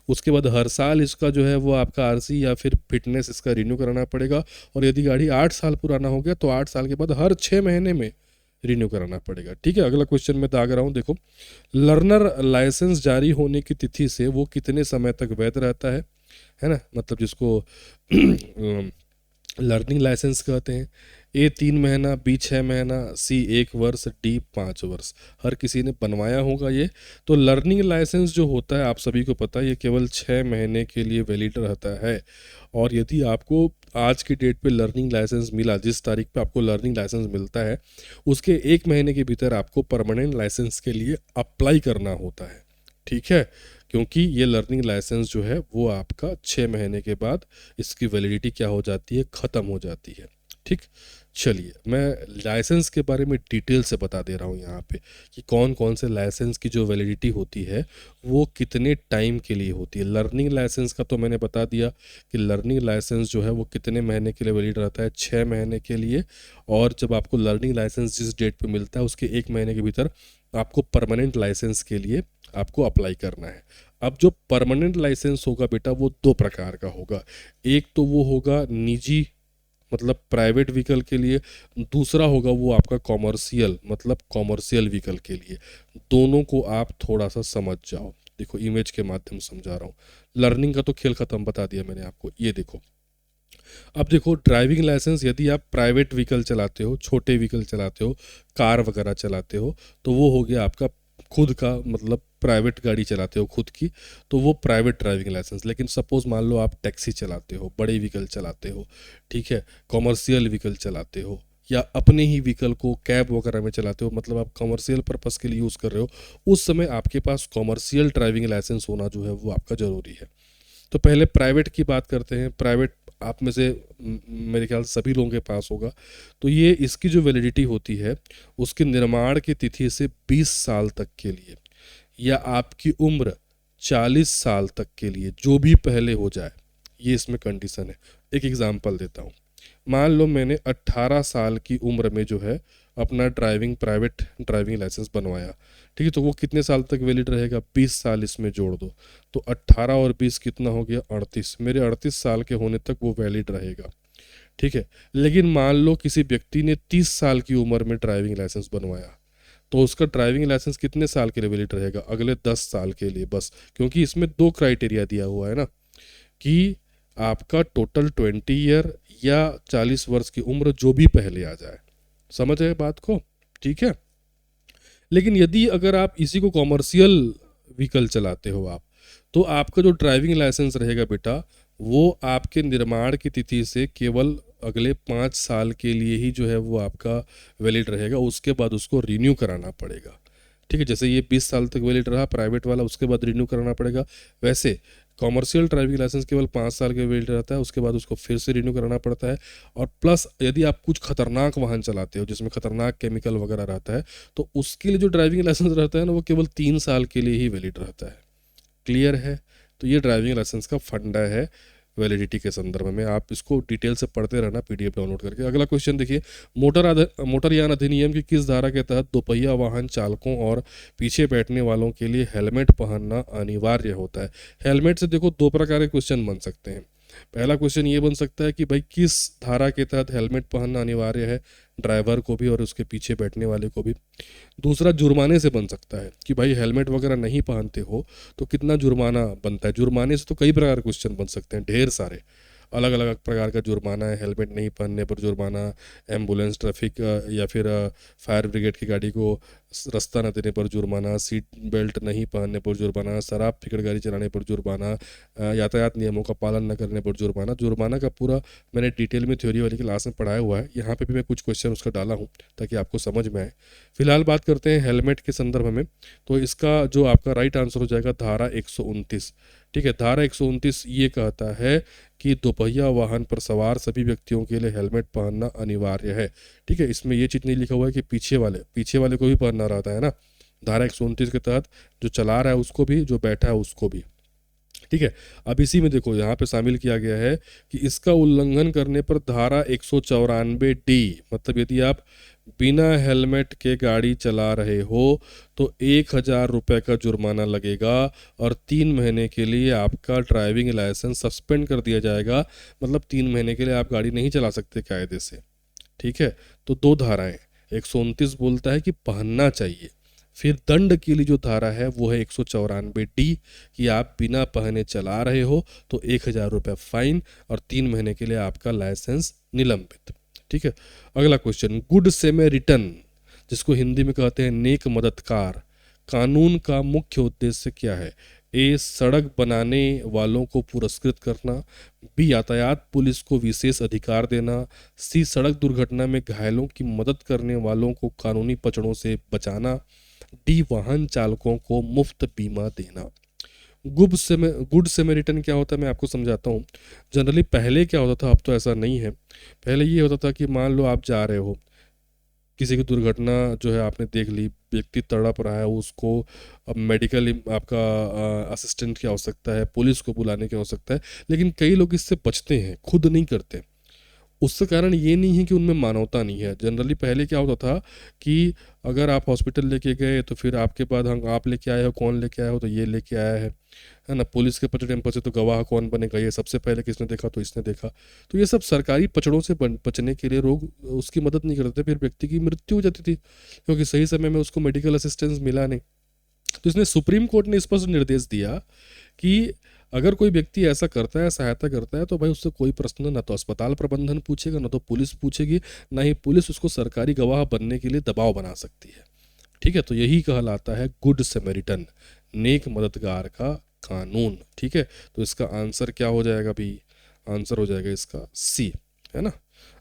उसके बाद हर साल इसका जो है वो आपका आरसी या फिर फिटनेस इसका रिन्यू कराना पड़ेगा। और यदि गाड़ी 8 साल पुराना हो गया तो 8 साल के बाद हर 6 महीने में रिन्यू कराना पड़ेगा। ठीक है, अगला क्वेश्चन मैं दाग रहा हूँ, देखो। लर्नर लाइसेंस जारी होने की तिथि से वो कितने समय तक वैध रहता है ना, मतलब जिसको लर्निंग लाइसेंस कहते हैं। ए 3 महीना, बी 6 महीना, सी 1 वर्ष, डी 5 वर्ष। हर किसी ने बनवाया होगा ये। तो लर्निंग लाइसेंस जो होता है आप सभी को पता है, ये केवल 6 महीने के लिए वैलिड रहता है। और यदि आपको आज की डेट पे लर्निंग लाइसेंस मिला, जिस तारीख पे आपको लर्निंग लाइसेंस मिलता है, उसके 1 महीने के भीतर आपको परमानेंट लाइसेंस के लिए अप्लाई करना होता है। ठीक है, क्योंकि ये लर्निंग लाइसेंस जो है वो आपका 6 महीने के बाद इसकी वैलिडिटी क्या हो जाती है? ख़त्म हो जाती है। ठीक। चलिए, मैं लाइसेंस के बारे में डिटेल से बता दे रहा हूँ यहाँ पे कि कौन कौन से लाइसेंस की जो वैलिडिटी होती है वो कितने टाइम के लिए होती है। लर्निंग लाइसेंस का तो मैंने बता दिया कि लर्निंग लाइसेंस जो है वो कितने महीने के लिए वैलिड रहता है, 6 महीने के लिए। और जब आपको लर्निंग लाइसेंस जिस डेट पे मिलता है उसके 1 महीने के भीतर आपको परमानेंट लाइसेंस के लिए आपको अप्लाई करना है। अब जो परमानेंट लाइसेंस होगा बेटा वो 2 प्रकार का होगा। एक तो वो होगा निजी मतलब प्राइवेट व्हीकल के लिए, दूसरा होगा वो आपका कॉमर्शियल मतलब कॉमर्शियल व्हीकल के लिए। दोनों को आप थोड़ा सा समझ जाओ। देखो इमेज के माध्यम से समझा रहा हूँ। लर्निंग का तो खेल खत्म बता दिया मैंने आपको। ये देखो, अब देखो ड्राइविंग लाइसेंस यदि आप प्राइवेट व्हीकल चलाते हो, छोटे व्हीकल चलाते हो, कार वगैरह चलाते हो, तो वो हो गया आपका खुद का मतलब प्राइवेट गाड़ी चलाते हो खुद की, तो वो प्राइवेट ड्राइविंग लाइसेंस। लेकिन सपोज मान लो आप टैक्सी चलाते हो, बड़े व्हीकल चलाते हो, ठीक है, कॉमर्शियल व्हीकल चलाते हो, या अपने ही व्हीकल को कैब वगैरह में चलाते हो, मतलब आप कॉमर्शियल पर्पस के लिए यूज़ कर रहे हो, उस समय आपके पास कॉमर्शियल ड्राइविंग लाइसेंस होना जो है वो आपका ज़रूरी है। तो पहले प्राइवेट की बात करते हैं। प्राइवेट आप में से मेरे ख्याल से सभी लोगों के पास होगा। तो ये इसकी जो वैलिडिटी होती है उसके निर्माण की तिथि से 20 साल तक के लिए, या आपकी उम्र 40 साल तक के लिए, जो भी पहले हो जाए, ये इसमें कंडीशन है। एक एग्जांपल देता हूँ। मान लो मैंने 18 साल की उम्र में जो है अपना प्राइवेट ड्राइविंग लाइसेंस बनवाया, ठीक है, तो वो कितने साल तक वैलिड रहेगा? 20 साल इसमें जोड़ दो, तो 18 और 20 कितना हो गया? 38। मेरे 38 साल के होने तक वो वैलिड रहेगा, ठीक है। लेकिन मान लो किसी व्यक्ति ने 30 साल की उम्र में ड्राइविंग लाइसेंस बनवाया, तो उसका ड्राइविंग लाइसेंस कितने साल के लिए वैलिड रहेगा? अगले 10 साल के लिए बस। क्योंकि इसमें 2 क्राइटेरिया दिया हुआ है ना, कि आपका टोटल 20 ईयर या 40 वर्ष की उम्र जो भी पहले आ जाए। समझ आए बात को? ठीक है। लेकिन यदि अगर आप इसी को कॉमर्शियल व्हीकल चलाते हो आप, तो आपका जो ड्राइविंग लाइसेंस रहेगा बेटा वो आपके निर्माण की तिथि से केवल अगले 5 साल के लिए ही जो है वो आपका वैलिड रहेगा। उसके बाद उसको रिन्यू कराना पड़ेगा, ठीक है। जैसे ये 20 साल तक वैलिड रहा प्राइवेट वाला, उसके बाद रिन्यू कराना पड़ेगा, वैसे कॉमर्शियल ड्राइविंग लाइसेंस केवल 5 साल के वैलिड रहता है, उसके बाद उसको फिर से रिन्यू कराना पड़ता है। और प्लस यदि आप कुछ खतरनाक वाहन चलाते हो जिसमें खतरनाक केमिकल वगैरह रहता है, तो उसके लिए जो ड्राइविंग लाइसेंस रहता है ना वो केवल 3 साल के लिए ही वैलिड रहता है। क्लियर है? तो ये ड्राइविंग लाइसेंस का फंडा है वैलिडिटी के संदर्भ में। आप इसको डिटेल से पढ़ते रहना पीडीएफ डाउनलोड करके। अगला क्वेश्चन देखिए, मोटरयान अधिनियम की किस धारा के तहत दोपहिया वाहन चालकों और पीछे बैठने वालों के लिए हेलमेट पहनना अनिवार्य होता है? हेलमेट से देखो 2 प्रकार के क्वेश्चन बन सकते हैं। पहला क्वेश्चन ये बन सकता है कि भाई किस धारा के तहत हेलमेट पहनना अनिवार्य है, ड्राइवर को भी और उसके पीछे बैठने वाले को भी। दूसरा जुर्माने से बन सकता है कि भाई हेलमेट वगैरह नहीं पहनते हो तो कितना जुर्माना बनता है। जुर्माने से तो कई प्रकार के क्वेश्चन बन सकते हैं, ढेर सारे अलग अलग प्रकार का जुर्माना है। हेलमेट नहीं पहनने पर जुर्माना, एम्बुलेंस, ट्रैफिक या फिर फायर ब्रिगेड की गाड़ी को रास्ता न देने पर जुर्माना, सीट बेल्ट नहीं पहनने पर जुर्माना, शराब पीकर गाड़ी चलाने पर जुर्माना, यातायात नियमों का पालन न करने पर जुर्माना। जुर्माना का पूरा मैंने डिटेल में थ्योरी वाली क्लास में पढ़ाया हुआ है, यहाँ पे भी मैं कुछ क्वेश्चन उसका डाला हूँ ताकि आपको समझ में आए। फिलहाल बात करते हैं हेलमेट के संदर्भ में। तो इसका जो आपका राइट आंसर हो जाएगा धारा 129, ठीक है। धारा 129 ये कहता है कि दोपहिया वाहन पर सवार सभी व्यक्तियों के लिए हेलमेट पहनना अनिवार्य है, ठीक है। इसमें ये चीज़ नहीं लिखा हुआ है कि पीछे वाले को भी पहनना रहता है ना। धारा 129 के तहत जो चला रहा है उसको भी, जो बैठा है उसको भी, ठीक है। अब इसी में देखो यहाँ पे शामिल किया गया है कि इसका उल्लंघन करने पर धारा 194D, मतलब यदि आप बिना हेलमेट के गाड़ी चला रहे हो तो 1,000 रुपये का जुर्माना लगेगा और 3 महीने के लिए आपका ड्राइविंग लाइसेंस सस्पेंड कर दिया जाएगा। मतलब 3 महीने के लिए आप गाड़ी नहीं चला सकते कायदे से, ठीक है। तो 2 धाराएं, 129 बोलता है कि पहनना चाहिए, फिर दंड के लिए जो धारा है वो है 194D कि आप बिना पहने चला रहे हो तो 1,000 रुपये फाइन और 3 महीने के लिए आपका लाइसेंस निलंबित, ठीक है। अगला क्वेश्चन, गुड सेमेरिटन, जिसको हिंदी में कहते हैं नेक मददगार, कानून का मुख्य उद्देश्य क्या है? ए, सड़क बनाने वालों को पुरस्कृत करना, बी, यातायात पुलिस को विशेष अधिकार देना, सी, सड़क दुर्घटना में घायलों की मदद करने वालों को कानूनी पचड़ों से बचाना, डी, वाहन चालकों को मुफ्त बीमा देना। गुड सेमेरिटन क्या होता है मैं आपको समझाता हूँ। जनरली पहले क्या होता था, अब तो ऐसा नहीं है। पहले ये होता था कि मान लो आप जा रहे हो, किसी की दुर्घटना जो है आपने देख ली, व्यक्ति तड़प रहा है, उसको अब मेडिकल आपका असिस्टेंट की आवश्यकता है, पुलिस को बुलाने की आवश्यकता है, लेकिन कई लोग इससे बचते हैं, खुद नहीं करते। उसका कारण ये नहीं है कि उनमें मानवता नहीं है। जनरली पहले क्या होता था कि अगर आप हॉस्पिटल लेके गए तो फिर आपके बाद हम आप लेके आए हो, कौन लेके आए हो, तो ये लेके आया है ना। पुलिस के पचड़े में फंसे तो गवाह कौन बनेगा, ये सबसे पहले किसने देखा, तो इसने देखा। तो ये सब सरकारी पचड़ों से बचने के लिए लोग उसकी मदद नहीं करते, फिर व्यक्ति की मृत्यु हो जाती थी क्योंकि सही समय में उसको मेडिकल असिस्टेंस मिला नहीं। तो इसने सुप्रीम कोर्ट ने स्पष्ट निर्देश दिया कि अगर कोई व्यक्ति ऐसा करता है, सहायता करता है, तो भाई उससे कोई प्रश्न ना तो अस्पताल प्रबंधन पूछेगा, ना तो पुलिस पूछेगी, ना ही पुलिस उसको सरकारी गवाह बनने के लिए दबाव बना सकती है। ठीक है, तो यही कहलाता है गुड समैरिटन, नेक मददगार का कानून। ठीक है, तो इसका आंसर क्या हो जाएगा भी, आंसर हो जाएगा इसका सी, है ना।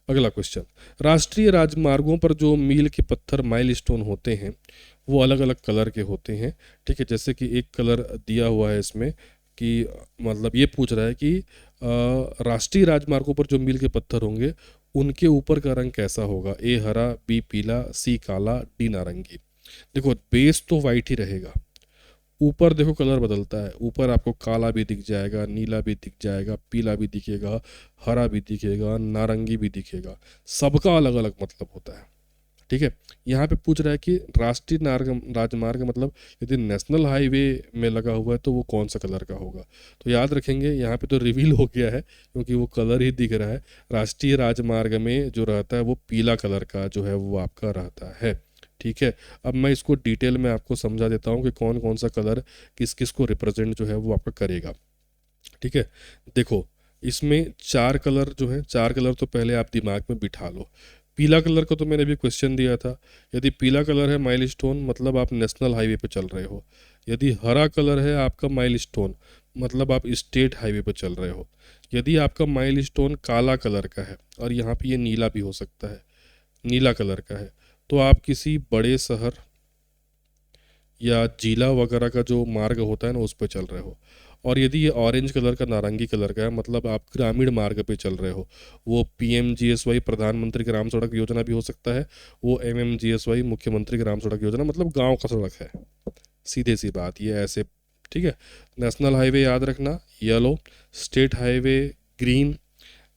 अगला क्वेश्चन, राष्ट्रीय राजमार्गों पर जो मील के पत्थर माइलस्टोन होते हैं वो अलग अलग कलर के होते हैं। ठीक है, जैसे कि एक कलर दिया हुआ है इसमें कि मतलब ये पूछ रहा है कि राष्ट्रीय राजमार्गों पर जो मील के पत्थर होंगे उनके ऊपर का रंग कैसा होगा, ए हरा, बी पीला, सी काला, डी नारंगी। देखो बेस तो वाइट ही रहेगा, ऊपर देखो कलर बदलता है, ऊपर आपको काला भी दिख जाएगा, नीला भी दिख जाएगा, पीला भी दिखेगा, हरा भी दिखेगा, नारंगी भी दिखेगा, सबका अलग अलग मतलब होता है। ठीक है, यहाँ पे पूछ रहा है कि राष्ट्रीय राजमार्ग मतलब यदि नेशनल हाईवे में लगा हुआ है तो वो कौन सा कलर का होगा। तो याद रखेंगे, यहाँ पे तो रिवील हो गया है क्योंकि वो कलर ही दिख रहा है। राष्ट्रीय राजमार्ग में जो रहता है वो पीला कलर का जो है वो आपका रहता है। ठीक है, अब मैं इसको डिटेल में आपको समझा देता हूँ कि कौन कौन सा कलर किस किस को रिप्रेजेंट जो है वो आपका करेगा। ठीक है, देखो इसमें चार कलर जो है, चार कलर तो पहले आप दिमाग में बिठा लो। पीला कलर का तो मैंने अभी क्वेश्चन दिया था, यदि पीला कलर है माइलस्टोन मतलब आप नेशनल हाईवे पे चल रहे हो। यदि हरा कलर है आपका माइलस्टोन मतलब आप स्टेट हाईवे पे चल रहे हो। यदि आपका माइलस्टोन काला कलर का है, और यहाँ पे ये नीला भी हो सकता है, नीला कलर का है, तो आप किसी बड़े शहर या जिला वगैरह का जो मार्ग होता है ना उस पर चल रहे हो। और यदि ये ऑरेंज कलर का, नारंगी कलर का है, मतलब आप ग्रामीण मार्ग पे चल रहे हो। वो PMGSY प्रधानमंत्री ग्राम सड़क योजना भी हो सकता है, वो MMGSY मुख्यमंत्री ग्राम सड़क योजना, मतलब गांव का सड़क है, सीधे सी बात ये ऐसे। ठीक है, नेशनल हाईवे याद रखना येलो, स्टेट हाईवे ग्रीन,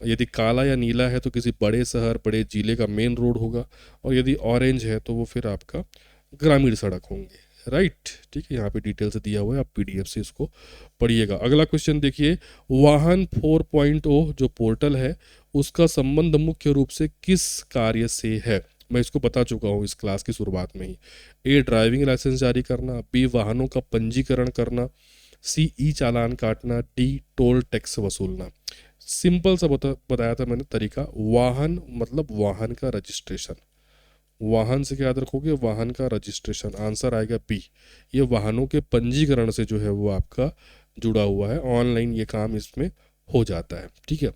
यदि काला या नीला है तो किसी बड़े शहर बड़े जिले का मेन रोड होगा, और यदि ऑरेंज है तो वो फिर आपका ग्रामीण सड़क होंगे। राइट, ठीक है, यहाँ पे डिटेल से दिया हुआ है, आप PDF से इसको पढ़िएगा। अगला क्वेश्चन देखिए, वाहन 4.0 जो पोर्टल है उसका संबंध मुख्य रूप से किस कार्य से है। मैं इसको बता चुका हूँ इस क्लास की शुरुआत में ही। ए ड्राइविंग लाइसेंस जारी करना, बी वाहनों का पंजीकरण करना, सी ई चालान काटना, डी टोल टैक्स वसूलना। सिंपल सा बताया था मैंने तरीका। वाहन मतलब वाहन का रजिस्ट्रेशन, वाहन से क्या याद रखोगे, वाहन का रजिस्ट्रेशन, आंसर आएगा बी। ये वाहनों के पंजीकरण से जो है वो आपका जुड़ा हुआ है, ऑनलाइन ये काम इसमें हो जाता है। ठीक है,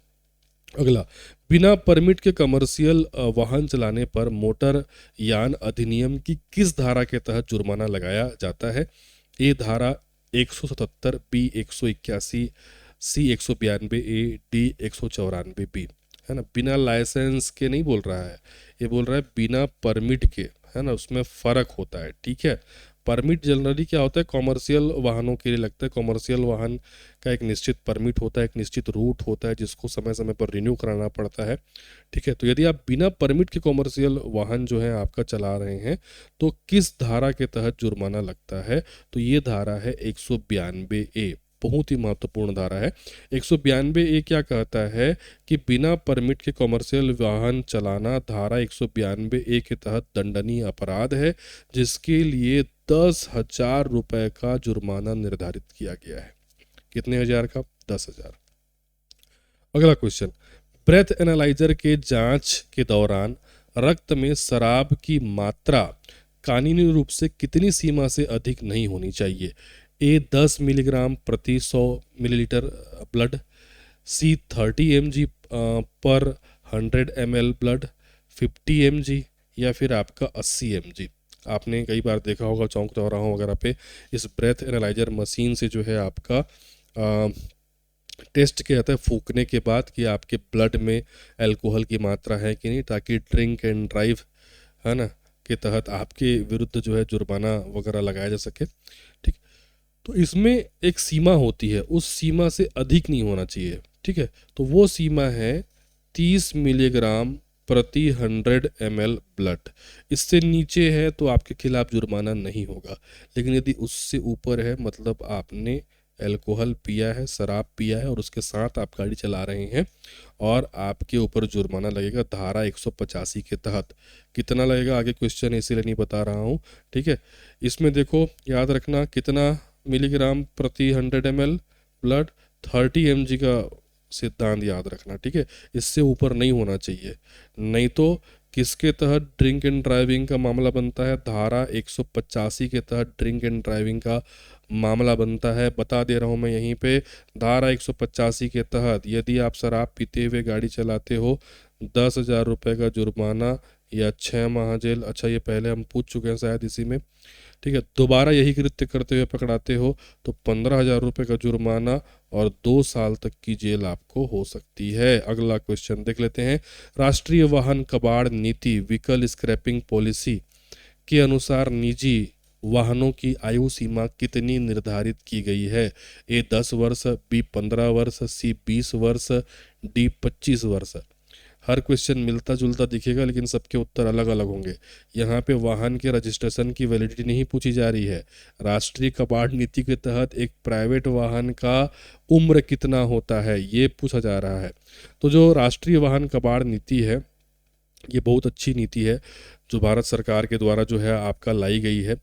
अगला, बिना परमिट के कमर्शियल वाहन चलाने पर मोटर यान अधिनियम की किस धारा के तहत जुर्माना लगाया जाता है। ए धारा 177, बी 181, सी 192, ए, डी 194 बी, है ना। बिना लाइसेंस के नहीं बोल रहा है, ये बोल रहा है बिना परमिट के, है ना, उसमें फ़र्क होता है। ठीक है, परमिट जनरली क्या होता है, कॉमर्शियल वाहनों के लिए लगता है। कॉमर्शियल वाहन का एक निश्चित परमिट होता है, एक निश्चित रूट होता है जिसको समय समय पर रिन्यू कराना पड़ता है। ठीक है, तो यदि आप बिना परमिट के कॉमर्शियल वाहन जो है आपका चला रहे हैं तो किस धारा के तहत जुर्माना लगता है, तो ये धारा है 192A, बहुत ही महत्वपूर्ण धारा है। 192A क्या कहता है कि बिना परमिट के कॉमर्शियल वाहन चलाना धारा 192A के तहत दंडनीय अपराध है, जिसके लिए 10,000 रुपए का जुर्माना निर्धारित किया गया है। कितने हजार का, 10,000। अगला क्वेश्चन, ब्रेथ एनालाइजर के जांच के दौरान रक्त में शराब की मात्रा कानूनी रूप से कितनी सीमा से अधिक नहीं होनी चाहिए। ए 10 मिलीग्राम प्रति 100 मिलीलीटर ब्लड, सी 30 mg पर 100 ml ब्लड, 50 mg, या फिर आपका 80 mg। आपने कई बार देखा होगा चौक चौराहों वगैरह पे, इस ब्रेथ एनालाइजर मशीन से जो है आपका टेस्ट किया जाता है फूकने के बाद कि आपके ब्लड में अल्कोहल की मात्रा है कि नहीं, ताकि ड्रिंक एंड ड्राइव, है ना, के तहत आपके विरुद्ध जो है जुर्माना वगैरह लगाया जा सके। ठीक, तो इसमें एक सीमा होती है, उस सीमा से अधिक नहीं होना चाहिए। ठीक है, तो वो सीमा है 30 मिलीग्राम प्रति 100 ml ब्लड। इससे नीचे है तो आपके खिलाफ जुर्माना नहीं होगा, लेकिन यदि उससे ऊपर है, मतलब आपने अल्कोहल पिया है, शराब पिया है और उसके साथ आप गाड़ी चला रहे हैं, और आपके ऊपर जुर्माना लगेगा धारा 185 के तहत। कितना लगेगा आगे क्वेश्चन है, इसीलिए नहीं बता रहा हूँ। ठीक है, इसमें देखो याद रखना कितना मिलीग्राम प्रति 100 ml ब्लड, 30 mg का सिद्धांत याद रखना। ठीक है, इससे ऊपर नहीं होना चाहिए, नहीं तो किसके तहत ड्रिंक एंड ड्राइविंग का मामला बनता है, धारा 185 के तहत ड्रिंक एंड ड्राइविंग का मामला बनता है। बता दे रहा हूँ मैं यहीं पे, धारा 185 के तहत यदि आप शराब पीते हुए गाड़ी चलाते हो, 10,000 रुपये का जुर्माना या 6 माह जेल। अच्छा, ये पहले हम पूछ चुके हैं शायद इसी में। ठीक है, दोबारा यही कृत्य करते हुए पकड़ाते हो तो 15,000 रुपये का जुर्माना और 2 साल तक की जेल आपको हो सकती है। अगला क्वेश्चन देख लेते हैं। राष्ट्रीय वाहन कबाड़ नीति व्हीकल स्क्रैपिंग पॉलिसी के अनुसार निजी वाहनों की आयु सीमा कितनी निर्धारित की गई है? ए 10 वर्ष, बी 15 वर्ष, सी 20 वर्ष, डी 25 वर्ष। हर क्वेश्चन मिलता जुलता दिखेगा, लेकिन सबके उत्तर अलग अलग होंगे। यहाँ पे वाहन के रजिस्ट्रेशन की वैलिडिटी नहीं पूछी जा रही है। राष्ट्रीय कबाड़ नीति के तहत एक प्राइवेट वाहन का उम्र कितना होता है, ये पूछा जा रहा है। तो जो राष्ट्रीय वाहन कबाड़ नीति है, ये बहुत अच्छी नीति है जो भारत सरकार के द्वारा जो है आपका लाई गई है।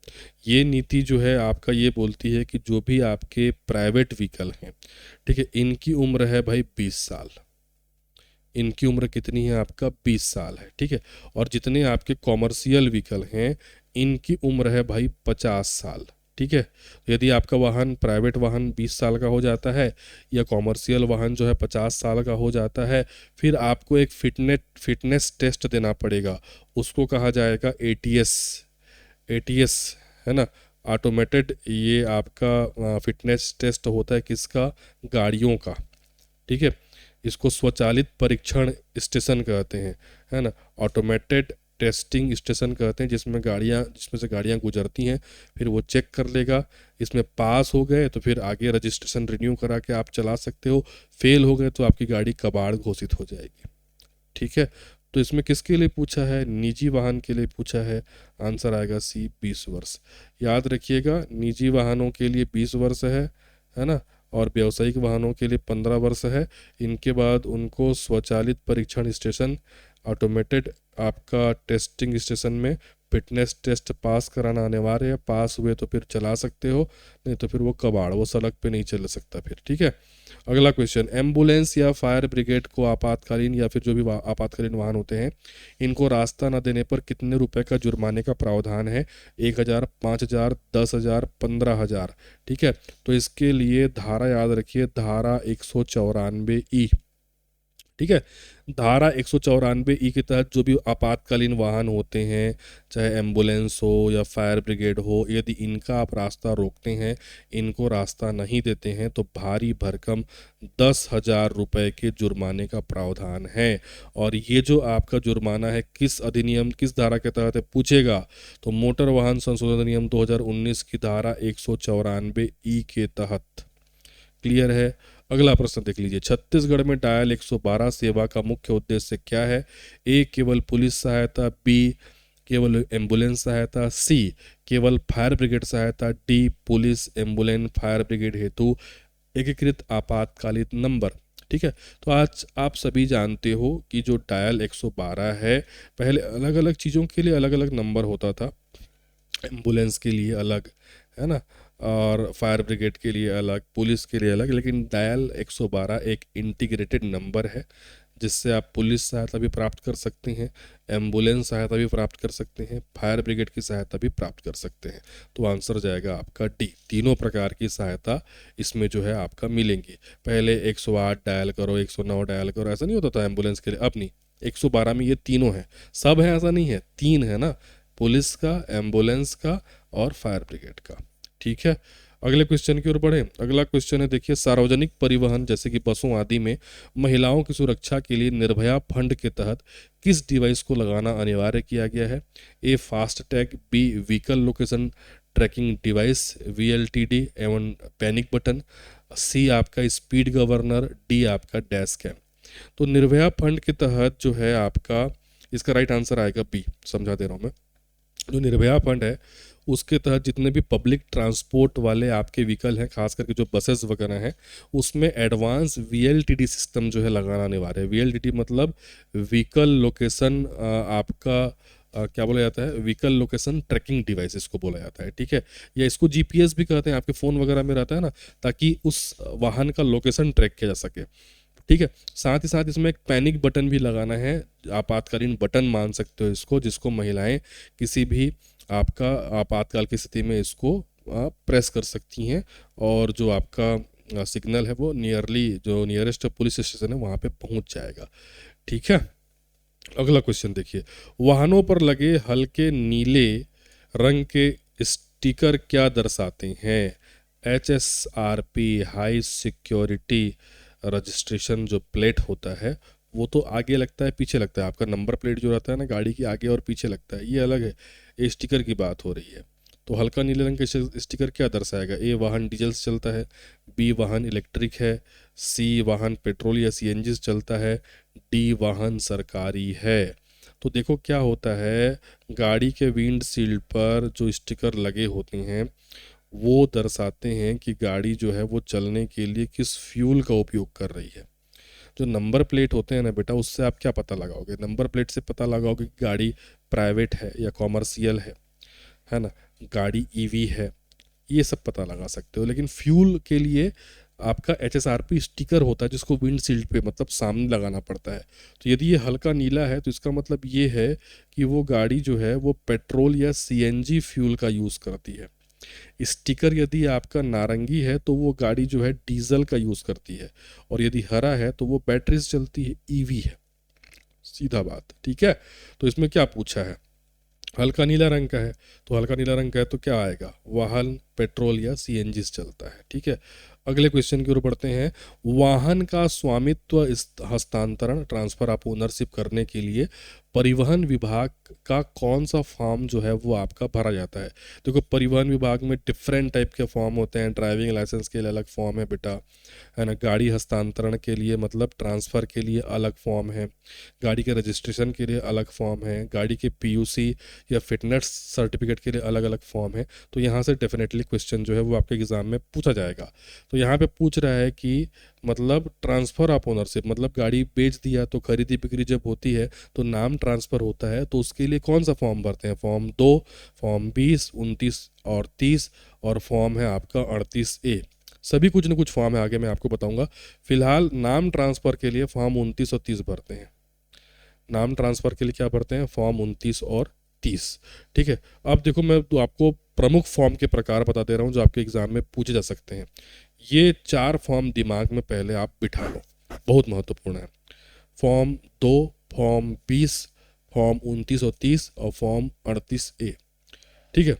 ये नीति जो है आपका ये बोलती है कि जो भी आपके प्राइवेट व्हीकल हैं, ठीक है, इनकी उम्र है भाई 20 साल। इनकी उम्र कितनी है आपका? 20 साल है। ठीक है, और जितने आपके कॉमर्शियल व्हीकल हैं इनकी उम्र है भाई 50 साल। ठीक है, यदि आपका वाहन प्राइवेट वाहन 20 साल का हो जाता है या कॉमर्शियल वाहन जो है 50 साल का हो जाता है, फिर आपको एक फिटनेस टेस्ट देना पड़ेगा। उसको कहा जाएगा एटीएस। एटीएस, है ना, ऑटोमेटेड ये आपका फिटनेस टेस्ट होता है किसका? गाड़ियों का। ठीक है, इसको स्वचालित परीक्षण स्टेशन कहते हैं, है ना, ऑटोमेटेड टेस्टिंग स्टेशन कहते हैं, जिसमें से गाड़ियाँ गुजरती हैं, फिर वो चेक कर लेगा। इसमें पास हो गए तो फिर आगे रजिस्ट्रेशन रिन्यू करा के आप चला सकते हो, फेल हो गए तो आपकी गाड़ी कबाड़ घोषित हो जाएगी। ठीक है, तो इसमें किसके लिए पूछा है? निजी वाहन के लिए पूछा है। आंसर आएगा सी, 20 वर्ष। याद रखिएगा, निजी वाहनों के लिए 20 वर्ष है ना, और व्यावसायिक वाहनों के लिए 15 वर्ष है। इनके बाद उनको स्वचालित परीक्षण स्टेशन, ऑटोमेटेड आपका टेस्टिंग स्टेशन में फिटनेस टेस्ट पास कराना अनिवार्य है। पास हुए तो फिर चला सकते हो, नहीं तो फिर वो कबाड़, वो सड़क पे नहीं चल सकता फिर। ठीक है, अगला क्वेश्चन। एम्बुलेंस या फायर ब्रिगेड को आपातकालीन या फिर जो भी आपातकालीन वाहन होते हैं, इनको रास्ता न देने पर कितने रुपए का जुर्माने का प्रावधान है? 1,000, 5,000, 10,000, 15,000। ठीक है, तो इसके लिए धारा याद रखिए, धारा 194 ई। ठीक है, धारा 194 ई के तहत जो भी आपातकालीन वाहन होते हैं, चाहे एम्बुलेंस हो या फायर ब्रिगेड हो, यदि इनका आप रास्ता रोकते हैं, इनको रास्ता नहीं देते हैं, तो भारी भरकम 10,000 रुपये के जुर्माने का प्रावधान है। और ये जो आपका जुर्माना है किस अधिनियम, किस धारा के तहत है पूछेगा, तो मोटर वाहन संशोधन अधिनियम 2019 की धारा 194 ई के तहत। क्लियर है? अगला प्रश्न देख लीजिए। छत्तीसगढ़ में डायल 112 सेवा का मुख्य उद्देश्य क्या है? ए, केवल पुलिस सहायता, बी, केवल एम्बुलेंस सहायता, सी, केवल फायर ब्रिगेड सहायता, D, police ambulance fire brigade हेतु एकीकृत आपातकालीन नंबर। ठीक है, तो आज आप सभी जानते हो कि जो डायल 112 है, पहले अलग अलग चीज़ों के लिए अलग अलग नंबर होता था। एम्बुलेंस के लिए अलग, है ना, और फायर ब्रिगेड के लिए अलग, पुलिस के लिए अलग, लेकिन डायल 112 एक इंटीग्रेटेड नंबर है जिससे आप पुलिस सहायता भी प्राप्त कर सकते हैं, एम्बुलेंस सहायता भी प्राप्त कर सकते हैं, फायर ब्रिगेड की सहायता भी प्राप्त कर सकते हैं। तो आंसर जाएगा आपका डी, तीनों प्रकार की सहायता इसमें जो है आपका मिलेंगी। पहले 108 डायल करो, 109 डायल करो, ऐसा नहीं होता था एम्बुलेंस के लिए। अब नहीं, 112 में ये तीनों हैं। सब है ऐसा नहीं है, तीन है ना, पुलिस का, एम्बुलेंस का और फायर ब्रिगेड का। ठीक है, अगले क्वेश्चन की ओर बढ़े। अगला क्वेश्चन है, देखिए, सार्वजनिक परिवहन जैसे कि बसों आदि में महिलाओं की सुरक्षा के लिए निर्भया फंड के तहत किस डिवाइस को लगाना अनिवार्य किया गया है? A fast tag, B vehicle location tracking device VLTD एवं पैनिक बटन, सी आपका स्पीड गवर्नर, डी आपका डैश कैम। तो निर्भया फंड के तहत जो है आपका, इसका राइट आंसर आएगा बी, समझा दे रहा हूँ मैं। जो निर्भया फंड है उसके तहत जितने भी पब्लिक ट्रांसपोर्ट वाले आपके व्हीकल हैं, खास करके जो बसेस वगैरह हैं, उसमें एडवांस VLTD सिस्टम जो है लगाना अनिवार्य है। VLTD मतलब व्हीकल लोकेशन आपका क्या बोला जाता है, व्हीकल लोकेशन ट्रैकिंग डिवाइस इसको बोला जाता है। ठीक है, या इसको GPS भी कहते हैं, आपके फ़ोन वगैरह में रहता है ना, ताकि उस वाहन का लोकेशन ट्रैक किया जा सके। ठीक है, साथ ही साथ इसमें एक पैनिक बटन भी लगाना है, आपातकालीन बटन मान सकते हो इसको, जिसको महिलाएं किसी भी आपका आपातकाल की स्थिति में इसको प्रेस कर सकती हैं, और जो आपका सिग्नल है वो जो नियरेस्ट पुलिस स्टेशन है वहाँ पे पहुँच जाएगा। ठीक है, अगला क्वेश्चन देखिए, वाहनों पर लगे हल्के नीले रंग के स्टिकर क्या दर्शाते हैं? HSRP, हाई सिक्योरिटी रजिस्ट्रेशन जो प्लेट होता है वो तो आगे लगता है पीछे लगता है, आपका नंबर प्लेट जो रहता है ना गाड़ी की, आगे और पीछे लगता है, ये अलग है। ये स्टिकर की बात हो रही है। तो हल्का नीले रंग का स्टिकर क्या दर्शाएगा? ए वाहन डीजल से चलता है, बी वाहन इलेक्ट्रिक है, सी वाहन पेट्रोल या CNG से चलता है, डी वाहन सरकारी है। तो देखो क्या होता है, गाड़ी के विंड शील्ड पर जो स्टिकर लगे होते हैं वो दर्शाते हैं कि गाड़ी जो है वो चलने के लिए किस फ्यूल का उपयोग कर रही है। जो नंबर प्लेट होते हैं ना बेटा, उससे आप क्या पता लगाओगे? नंबर प्लेट से पता लगाओगे कि गाड़ी प्राइवेट है या कॉमर्शियल है ना, गाड़ी EV है, ये सब पता लगा सकते हो। लेकिन फ्यूल के लिए आपका HSRP स्टिकर होता है जिसको विंडशील्ड पे मतलब सामने लगाना पड़ता है। तो यदि ये हल्का नीला है तो इसका मतलब ये है कि वो गाड़ी जो है वो पेट्रोल या CNG फ्यूल का यूज़ करती है। स्टिकर यदि आपका नारंगी है तो वो गाड़ी जो है डीजल का यूज़ करती है, और यदि हरा है तो वो बैटरी से चलती है, EV है, सीधा बात। ठीक है, तो इसमें क्या पूछा है? हल्का नीला रंग का है, तो हल्का नीला रंग का है तो क्या आएगा? वाहन पेट्रोल या CNG से चलता है। ठीक है, अगले क्वेश्चन की ओर बढ़ते हैं। वाहन का स्वामित्व हस्तांतरण ट्रांसफर ऑफ ओनरशिप करने के लिए परिवहन विभाग का कौन सा फॉर्म जो है वो आपका भरा जाता है? देखो, परिवहन विभाग में डिफरेंट टाइप के फॉर्म होते हैं। ड्राइविंग लाइसेंस के लिए अलग फॉर्म है बेटा, है ना। गाड़ी हस्तांतरण के लिए मतलब ट्रांसफ़र के लिए अलग फॉर्म है, गाड़ी के रजिस्ट्रेशन के लिए अलग फॉर्म है, गाड़ी के PUC या फिटनेस सर्टिफिकेट के लिए अलग अलग फॉर्म है। तो यहाँ से डेफिनेटली क्वेश्चन जो है वो आपके एग्ज़ाम में पूछा जाएगा। तो यहाँ पे पूछ रहा है कि मतलब ट्रांसफ़र ऑफ ओनरशिप मतलब गाड़ी बेच दिया तो खरीदी बिक्री जब होती है तो नाम ट्रांसफ़र होता है, तो उसके लिए कौन सा फॉर्म भरते हैं? फॉर्म 2, फॉर्म 20, 29 और 30, और फॉर्म है आपका 38A। सभी कुछ न कुछ फॉर्म है, आगे मैं आपको बताऊंगा। फिलहाल नाम ट्रांसफ़र के लिए फॉर्म 29 और 30 भरते हैं। नाम ट्रांसफ़र के लिए क्या भरते हैं? फॉर्म 29 और 30। ठीक है, अब देखो मैं तो आपको प्रमुख फॉर्म के प्रकार बता दे रहा हूँ जो आपके एग्ज़ाम में पूछे जा सकते हैं। ये 4 फॉर्म दिमाग में पहले आप बिठा लो, बहुत महत्वपूर्ण है। फॉर्म 2, फॉर्म 20, फॉर्म 29 और 30 और फॉर्म 38A। ठीक है,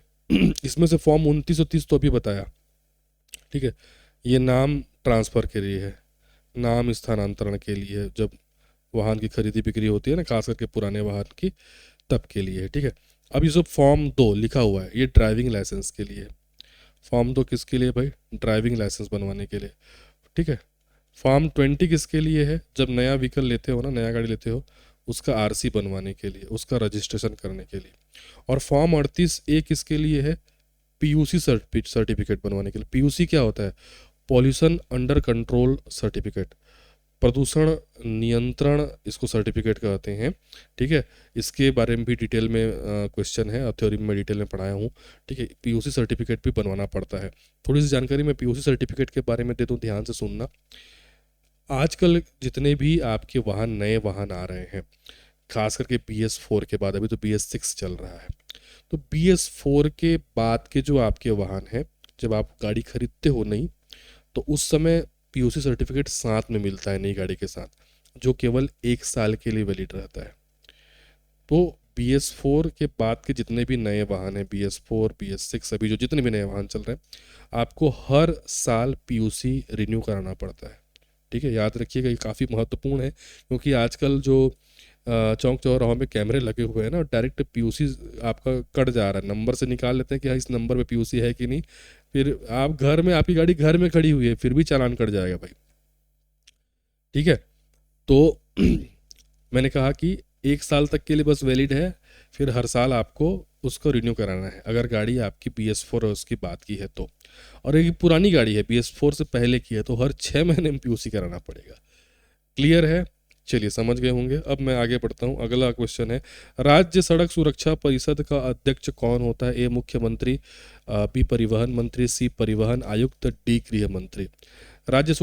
इसमें से फॉर्म 29 और 30 तो अभी बताया। ठीक है, ये नाम ट्रांसफ़र के लिए है, नाम स्थानांतरण के लिए है, जब वाहन की खरीदी बिक्री होती है ना, खास करके पुराने वाहन की, तब के लिए है। ठीक है, अब ये जो फॉर्म 2 लिखा हुआ है ये ड्राइविंग लाइसेंस के लिए है। फॉर्म 2 किसके लिए भाई? ड्राइविंग लाइसेंस बनवाने के लिए। ठीक है, फॉर्म 20 किसके लिए है? जब नया व्हीकल लेते हो ना, नया गाड़ी लेते हो, उसका RC बनवाने के लिए, उसका रजिस्ट्रेशन करने के लिए। और फॉर्म 38A किसके लिए है? PUC सर्टिफिकेट बनवाने के लिए। PUC क्या होता है? पॉल्यूशन अंडर कंट्रोल सर्टिफिकेट, प्रदूषण नियंत्रण इसको सर्टिफिकेट कहते हैं। ठीक है, इसके बारे में भी डिटेल में क्वेश्चन है, थ्योरी में डिटेल में पढ़ाया हूँ। ठीक है, PUC सर्टिफिकेट भी बनवाना पड़ता है। थोड़ी सी जानकारी मैं PUC सर्टिफिकेट के बारे में दे दूँ, ध्यान से सुनना। आजकल जितने भी आपके वाहन, नए वाहन आ रहे हैं, खास करके BS4 के बाद, अभी तो BS6 चल रहा है, तो BS4 के बाद के जो आपके वाहन हैं, जब आप गाड़ी खरीदते हो नहीं, तो उस समय PUC सर्टिफिकेट साथ में मिलता है नई गाड़ी के साथ, जो केवल 1 साल के लिए वैलिड रहता है। तो BS4 के बाद के जितने भी नए वाहन हैं, BS4 BS6 अभी जो जितने भी नए वाहन चल रहे हैं, आपको हर साल PUC रिन्यू कराना पड़ता है। ठीक है, याद रखिएगा, ये काफ़ी महत्वपूर्ण है, क्योंकि आजकल जो चौक चौराहों में कैमरे लगे हुए हैं ना, डायरेक्ट PUC आपका कट जा रहा है, नंबर से निकाल लेते हैं कि हाँ इस नंबर पे PUC है कि नहीं, फिर आप घर में, आपकी गाड़ी घर में खड़ी हुई है फिर भी चालान कट जाएगा भाई। ठीक है, तो मैंने कहा कि 1 साल तक के लिए बस वैलिड है, फिर हर साल आपको उसको रिन्यू कराना है अगर गाड़ी आपकी BS4 और उसकी बात की है तो। और एक पुरानी गाड़ी है, BS4 से पहले की है, तो हर 6 महीने में PUC कराना पड़ेगा। क्लियर है? चलिए, समझ गए होंगे। अब मैं आगे बढ़ता हूँ। अगला क्वेश्चन है, राज्य सड़क सुरक्षा परिषद का अध्यक्ष कौन होता है? ए मुख्यमंत्री, बी परिवहन मंत्री, सी परिवहन आयुक्त, डी गृह मंत्री। राज्य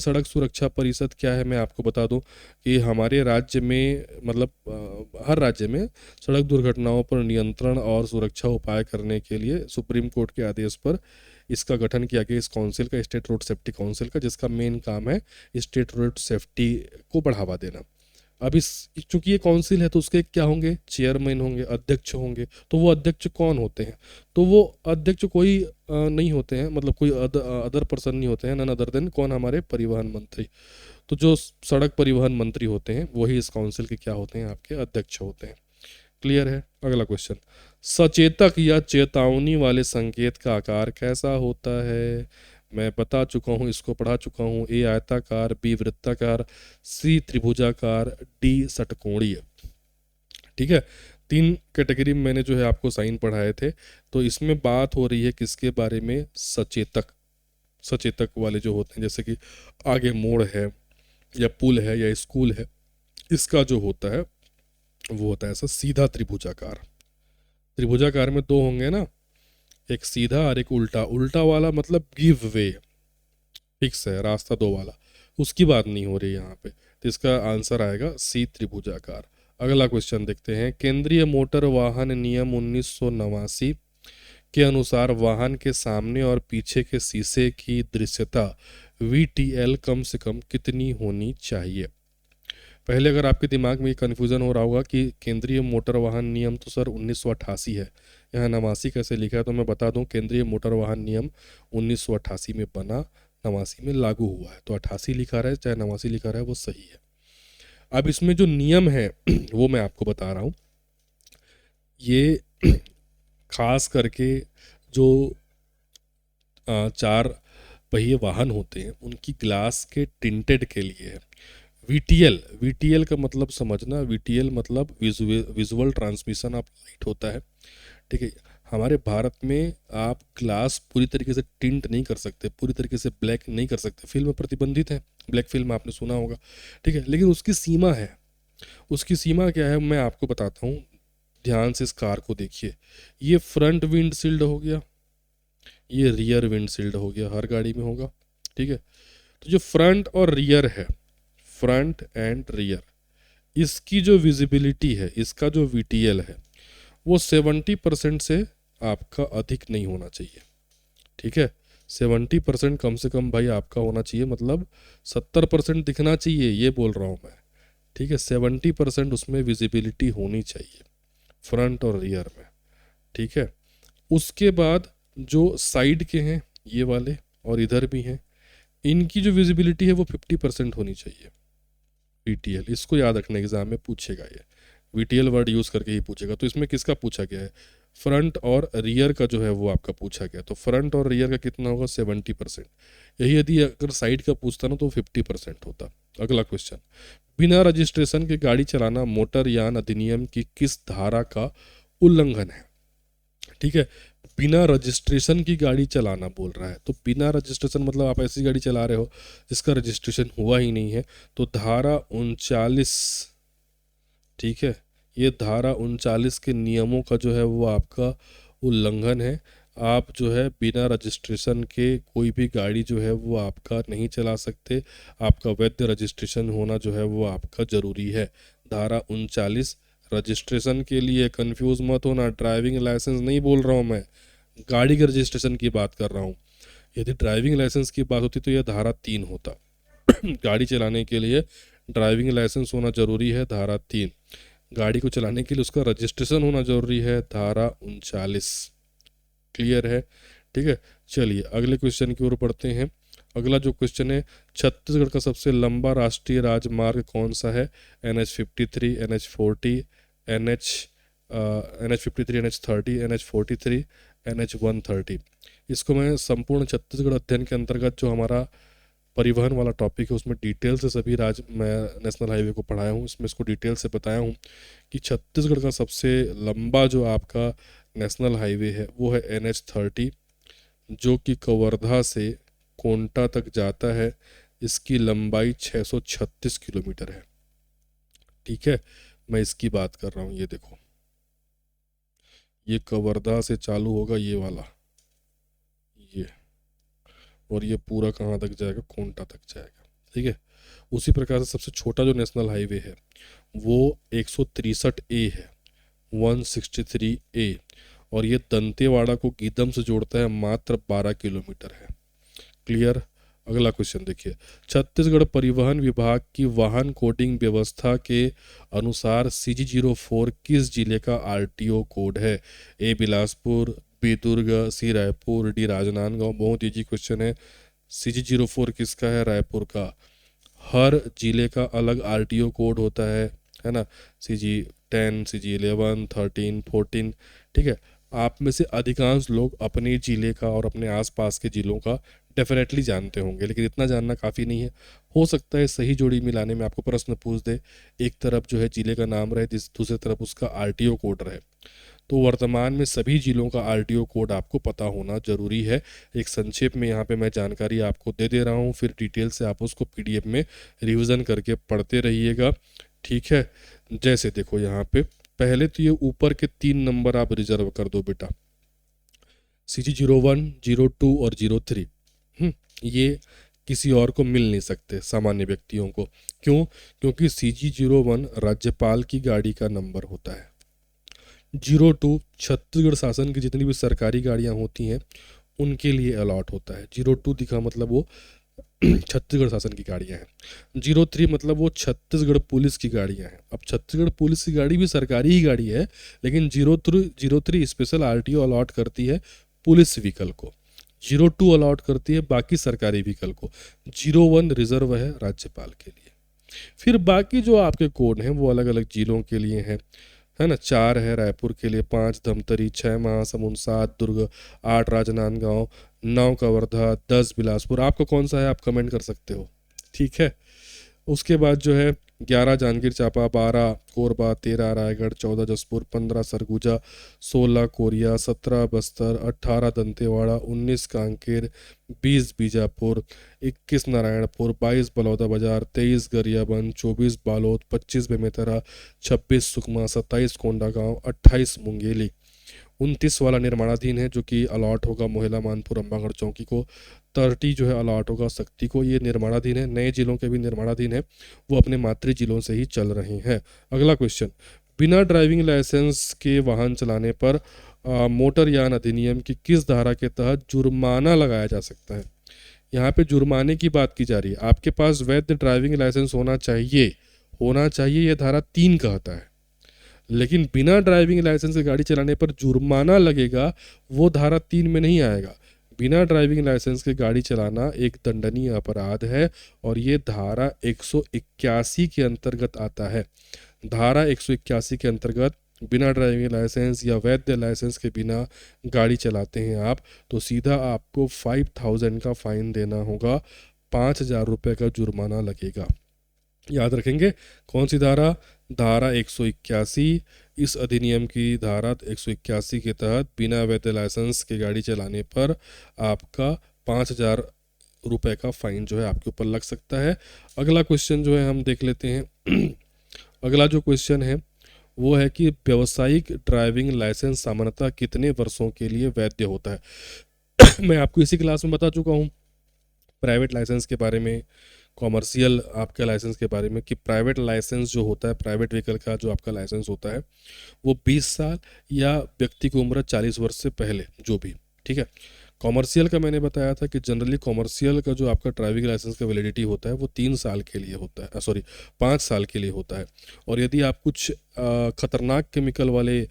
सड़क सुरक्षा परिषद क्या है, मैं आपको बता दूं कि हमारे राज्य में, मतलब हर राज्य में सड़क दुर्घटनाओं पर नियंत्रण और सुरक्षा उपाय करने के लिए सुप्रीम कोर्ट के आदेश पर इसका गठन किया गया, इस काउंसिल का, स्टेट रोड सेफ्टी काउंसिल का, जिसका मेन काम है स्टेट रोड सेफ्टी को बढ़ावा देना। अब इस चूंकि ये काउंसिल है तो उसके क्या होंगे? चेयरमैन होंगे, अध्यक्ष होंगे। तो वो अध्यक्ष कौन होते हैं? तो वो अध्यक्ष कोई नहीं होते हैं, मतलब कोई अदर पर्सन नहीं होते हैं, नन अदर देन कौन? हमारे परिवहन मंत्री। तो जो सड़क परिवहन मंत्री होते हैं वही इस काउंसिल के क्या होते हैं? आपके अध्यक्ष होते हैं। क्लियर है? अगला क्वेश्चन, सचेतक या चेतावनी वाले संकेत का आकार कैसा होता है? मैं बता चुका हूँ, इसको पढ़ा चुका हूँ। ए आयताकार, बी वृत्ताकार, सी त्रिभुजाकार, डी षटकोणीय। ठीक है, 3 कैटेगरी में मैंने जो है आपको साइन पढ़ाए थे। तो इसमें बात हो रही है किसके बारे में? सचेतक। सचेतक वाले जो होते हैं, जैसे कि आगे मोड़ है या पुल है या स्कूल है, इसका जो होता है वो होता है ऐसा सीधा त्रिभुजाकार। त्रिभुजाकार में 2 होंगे ना, एक सीधा और एक उल्टा। उल्टा वाला मतलब गिव वे, फिक्स है रास्ता 2 वाला, उसकी बात नहीं हो रही यहाँ पे। तो इसका आंसर आएगा सी त्रिभुजाकार। अगला क्वेश्चन देखते हैं, केंद्रीय मोटर वाहन नियम 1989 के अनुसार वाहन के सामने और पीछे के शीशे की दृश्यता VTL कम से कम कितनी होनी चाहिए? पहले अगर आपके दिमाग में ये कन्फ्यूज़न हो रहा होगा कि केंद्रीय मोटर वाहन नियम तो सर 1988 है, यहाँ 89 कैसे लिखा है, तो मैं बता दूं केंद्रीय मोटर वाहन नियम 1988 में बना, 89 में लागू हुआ है। तो 88 लिखा रहा है चाहे 89 लिखा रहा है वो सही है। अब इसमें जो नियम है वो मैं आपको बता रहा हूँ। ये खास करके जो 4 पहिए वाहन होते हैं उनकी ग्लास के टिंटेड के लिए है। VTL का मतलब समझना, VTL मतलब विजुअल ट्रांसमिशन ऑफ लाइट होता है। ठीक है, हमारे भारत में आप ग्लास पूरी तरीके से टिंट नहीं कर सकते, पूरी तरीके से ब्लैक नहीं कर सकते, फिल्म प्रतिबंधित है, ब्लैक फिल्म आपने सुना होगा। ठीक है, लेकिन उसकी सीमा है। उसकी सीमा क्या है मैं आपको बताता हूँ, ध्यान से इस कार को देखिए। ये फ्रंट विंड शील्ड हो गया, ये रियर विंड शील्ड हो गया, हर गाड़ी में होगा। ठीक है, तो जो फ्रंट और रियर है, फ्रंट एंड रियर, इसकी जो विजिबिलिटी है, इसका जो VTL है वो 70% से आपका अधिक नहीं होना चाहिए। ठीक है, 70% कम से कम भाई आपका होना चाहिए, मतलब 70% दिखना चाहिए, ये बोल रहा हूँ मैं। ठीक है, 70% उसमें विजिबिलिटी होनी चाहिए फ्रंट और रियर में। ठीक है, उसके बाद जो साइड के हैं ये वाले और इधर भी हैं, इनकी जो विजिबिलिटी है वो 50% होनी चाहिए। VTL, इसको याद रखना, एग्जाम में पूछेगा ये, VTL वर्ड यूज़ करके ही पूछेगा। तो इसमें किसका पूछा गया है? फ्रंट और रियर का जो है वो आपका पूछा गया। तो फ्रंट और रियर का कितना होगा? 70%। यही यदि अगर साइड का पूछता ना तो 50% होता। अगला क्वेश्चन, बिना रजिस्ट्रेशन के गाड़ी चलाना मोटर यान अधिनियम की किस धारा का उल्लंघन है? ठीक है, बिना रजिस्ट्रेशन की गाड़ी चलाना बोल रहा है। तो बिना रजिस्ट्रेशन मतलब आप ऐसी गाड़ी चला रहे हो जिसका रजिस्ट्रेशन हुआ ही नहीं है, तो धारा 39, ठीक है, ये धारा 39 के नियमों का जो है वो आपका उल्लंघन है। आप जो है बिना रजिस्ट्रेशन के कोई भी गाड़ी जो है वो आपका नहीं चला सकते, आपका वैध रजिस्ट्रेशन होना जो है वो आपका ज़रूरी है। धारा 39 रजिस्ट्रेशन के लिए, कंफ्यूज मत होना, ड्राइविंग लाइसेंस नहीं बोल रहा हूँ मैं, गाड़ी के रजिस्ट्रेशन की बात कर रहा हूँ। यदि ड्राइविंग लाइसेंस की बात होती तो यह धारा 3 होता। गाड़ी चलाने के लिए ड्राइविंग लाइसेंस होना जरूरी है, धारा 3। गाड़ी को चलाने के लिए उसका रजिस्ट्रेशन होना जरूरी है, धारा 39। क्लियर है? ठीक है, चलिए अगले क्वेश्चन की ओर बढ़ते हैं। अगला जो क्वेश्चन है, छत्तीसगढ़ का सबसे लंबा राष्ट्रीय राजमार्ग कौन सा है? NH53, NH40, NH NH53, NH30, NH43, NH130। इसको मैं संपूर्ण छत्तीसगढ़ अध्ययन के अंतर्गत जो हमारा परिवहन वाला टॉपिक है उसमें डिटेल से सभी मैं नेशनल हाईवे को पढ़ाया हूँ, इसमें इसको डिटेल से बताया हूँ कि छत्तीसगढ़ का सबसे लंबा जो आपका नेशनल हाईवे है वो है NH30, जो कि कवर्धा से कोंटा तक जाता है। इसकी लंबाई 636 किलोमीटर है। ठीक है, मैं इसकी बात कर रहा हूँ। ये देखो, ये कवर्धा से चालू होगा ये वाला, ये, और ये पूरा कहाँ तक जाएगा? कोंटा तक जाएगा। ठीक है, उसी प्रकार से सबसे छोटा जो नेशनल हाईवे है वो 163A है, 163A, और ये दंतेवाड़ा को गीदम से जोड़ता है, मात्र 12 किलोमीटर है। क्लियर? अगला क्वेश्चन देखिए, छत्तीसगढ़ परिवहन विभाग की वाहन कोडिंग व्यवस्था के अनुसार CG04 किस जिले का RTO कोड है? A Bilaspur, B Durg, C Raipur, D Rajnandgaon. बहुत ईजी क्वेश्चन है। CG04 किसका है? रायपुर का। हर जिले का अलग RTO कोड होता है ना? CG10, CG11, 13, 14। ठीक है, आप में से अधिकांश लोग अपने जिले का और अपने आसपास के जिलों का डेफिनेटली जानते होंगे, लेकिन इतना जानना काफ़ी नहीं है। हो सकता है सही जोड़ी मिलाने में आपको प्रश्न पूछ दे, एक तरफ जो है जिले का नाम रहे, दूसरी तरफ उसका RTO कोड रहे। तो वर्तमान में सभी जिलों का RTO कोड आपको पता होना जरूरी है। एक संक्षेप में यहाँ पे मैं जानकारी आपको दे दे रहा हूँ, फिर डिटेल से आप उसको PDF में रिविज़न करके पढ़ते रहिएगा। ठीक है, जैसे देखो यहाँ पे पहले तो ये ऊपर के 3 नंबर आप रिजर्व कर दो बेटा, CG01, 02 और 03। ये किसी और को मिल नहीं सकते, सामान्य व्यक्तियों को। क्यों? क्योंकि CG01 राज्यपाल की गाड़ी का नंबर होता है। 02 छत्तीसगढ़ शासन की जितनी भी सरकारी गाड़ियां होती हैं उनके लिए अलॉट होता है। 02 दिखा मतलब वो छत्तीसगढ़ शासन की गाड़ियां हैं। 03 मतलब वो छत्तीसगढ़ पुलिस की गाड़ियां हैं। अब छत्तीसगढ़ पुलिस की गाड़ी भी सरकारी ही गाड़ी है, लेकिन 03 स्पेशल RTO अलॉट करती है पुलिस व्हीकल को, 02 अलॉट करती है बाकी सरकारी व्हीकल को, 01 रिजर्व है राज्यपाल के लिए। फिर बाकी जो आपके कोड हैं वो अलग अलग जिलों के लिए हैं, है ना? 4 है रायपुर के लिए, 5 धमतरी, 6 महासमुंद, 7 दुर्ग, 8 राजनांदगांव, 9 कवर्धा, 10 बिलासपुर। आपको कौन सा है आप कमेंट कर सकते हो। ठीक है, उसके बाद जो है 11 जांजगीर चांपा, 12 कोरबा, 13 रायगढ़, 14 जसपुर, 15 सरगुजा, 16 कोरिया, 17 बस्तर, 18 दंतेवाड़ा, 19 कांकेर, 20 बीजापुर, 21 नारायणपुर, 22 बलौदाबाजार, 23 गरियाबंद, 24 बालोद, 25 बेमेतरा, 26 सुकमा, 27 कोंडागांव, 28 मुंगेली। 29 वाला निर्माणाधीन है जो कि अलॉट होगा मोहला, मानपुर, अम्बागढ़ चौकी को। 30 जो है अलॉट होगा शक्ति को। ये निर्माणाधीन है। नए जिलों के भी निर्माणाधीन है, वो अपने मातृ जिलों से ही चल रहे हैं। अगला क्वेश्चन, बिना ड्राइविंग लाइसेंस के वाहन चलाने पर मोटर यान अधिनियम की किस धारा के तहत जुर्माना लगाया जा सकता है? यहाँ पे जुर्माने की बात की जा रही है। आपके पास वैध ड्राइविंग लाइसेंस होना चाहिए, यह धारा 3 कहता है। लेकिन बिना ड्राइविंग लाइसेंस से गाड़ी चलाने पर जुर्माना लगेगा, वो धारा 3 में नहीं आएगा। बिना ड्राइविंग लाइसेंस के गाड़ी चलाना एक दंडनीय अपराध है और ये धारा 181 के अंतर्गत आता है। धारा 181 के अंतर्गत बिना ड्राइविंग लाइसेंस या वैध लाइसेंस के बिना गाड़ी चलाते हैं आप, तो सीधा आपको 5000 का फाइन देना होगा, 5000 रुपये का जुर्माना लगेगा। याद रखेंगे कौन सी धारा? धारा 181। इस अधिनियम की धारा 181 के तहत बिना वैध लाइसेंस के गाड़ी चलाने पर आपका 5000 रुपये का फाइन जो है आपके ऊपर लग सकता है। अगला क्वेश्चन जो है हम देख लेते हैं। अगला जो क्वेश्चन है वो है कि व्यावसायिक ड्राइविंग लाइसेंस सामान्यतः कितने वर्षों के लिए वैध होता है? मैं आपको इसी क्लास में बता चुका हूँ प्राइवेट लाइसेंस के बारे में, कॉमर्शियल आपके लाइसेंस के बारे में, कि प्राइवेट लाइसेंस जो होता है, प्राइवेट व्हीकल का जो आपका लाइसेंस होता है वो 20 साल या व्यक्ति की उम्र 40 वर्ष से पहले जो भी, ठीक है, कॉमर्शियल का मैंने बताया था कि जनरली कॉमर्शियल का जो आपका ड्राइविंग लाइसेंस का वैलिडिटी होता है वो 3 साल के लिए होता है, सॉरी 5 साल के लिए होता है। और यदि आप कुछ खतरनाक केमिकल वाले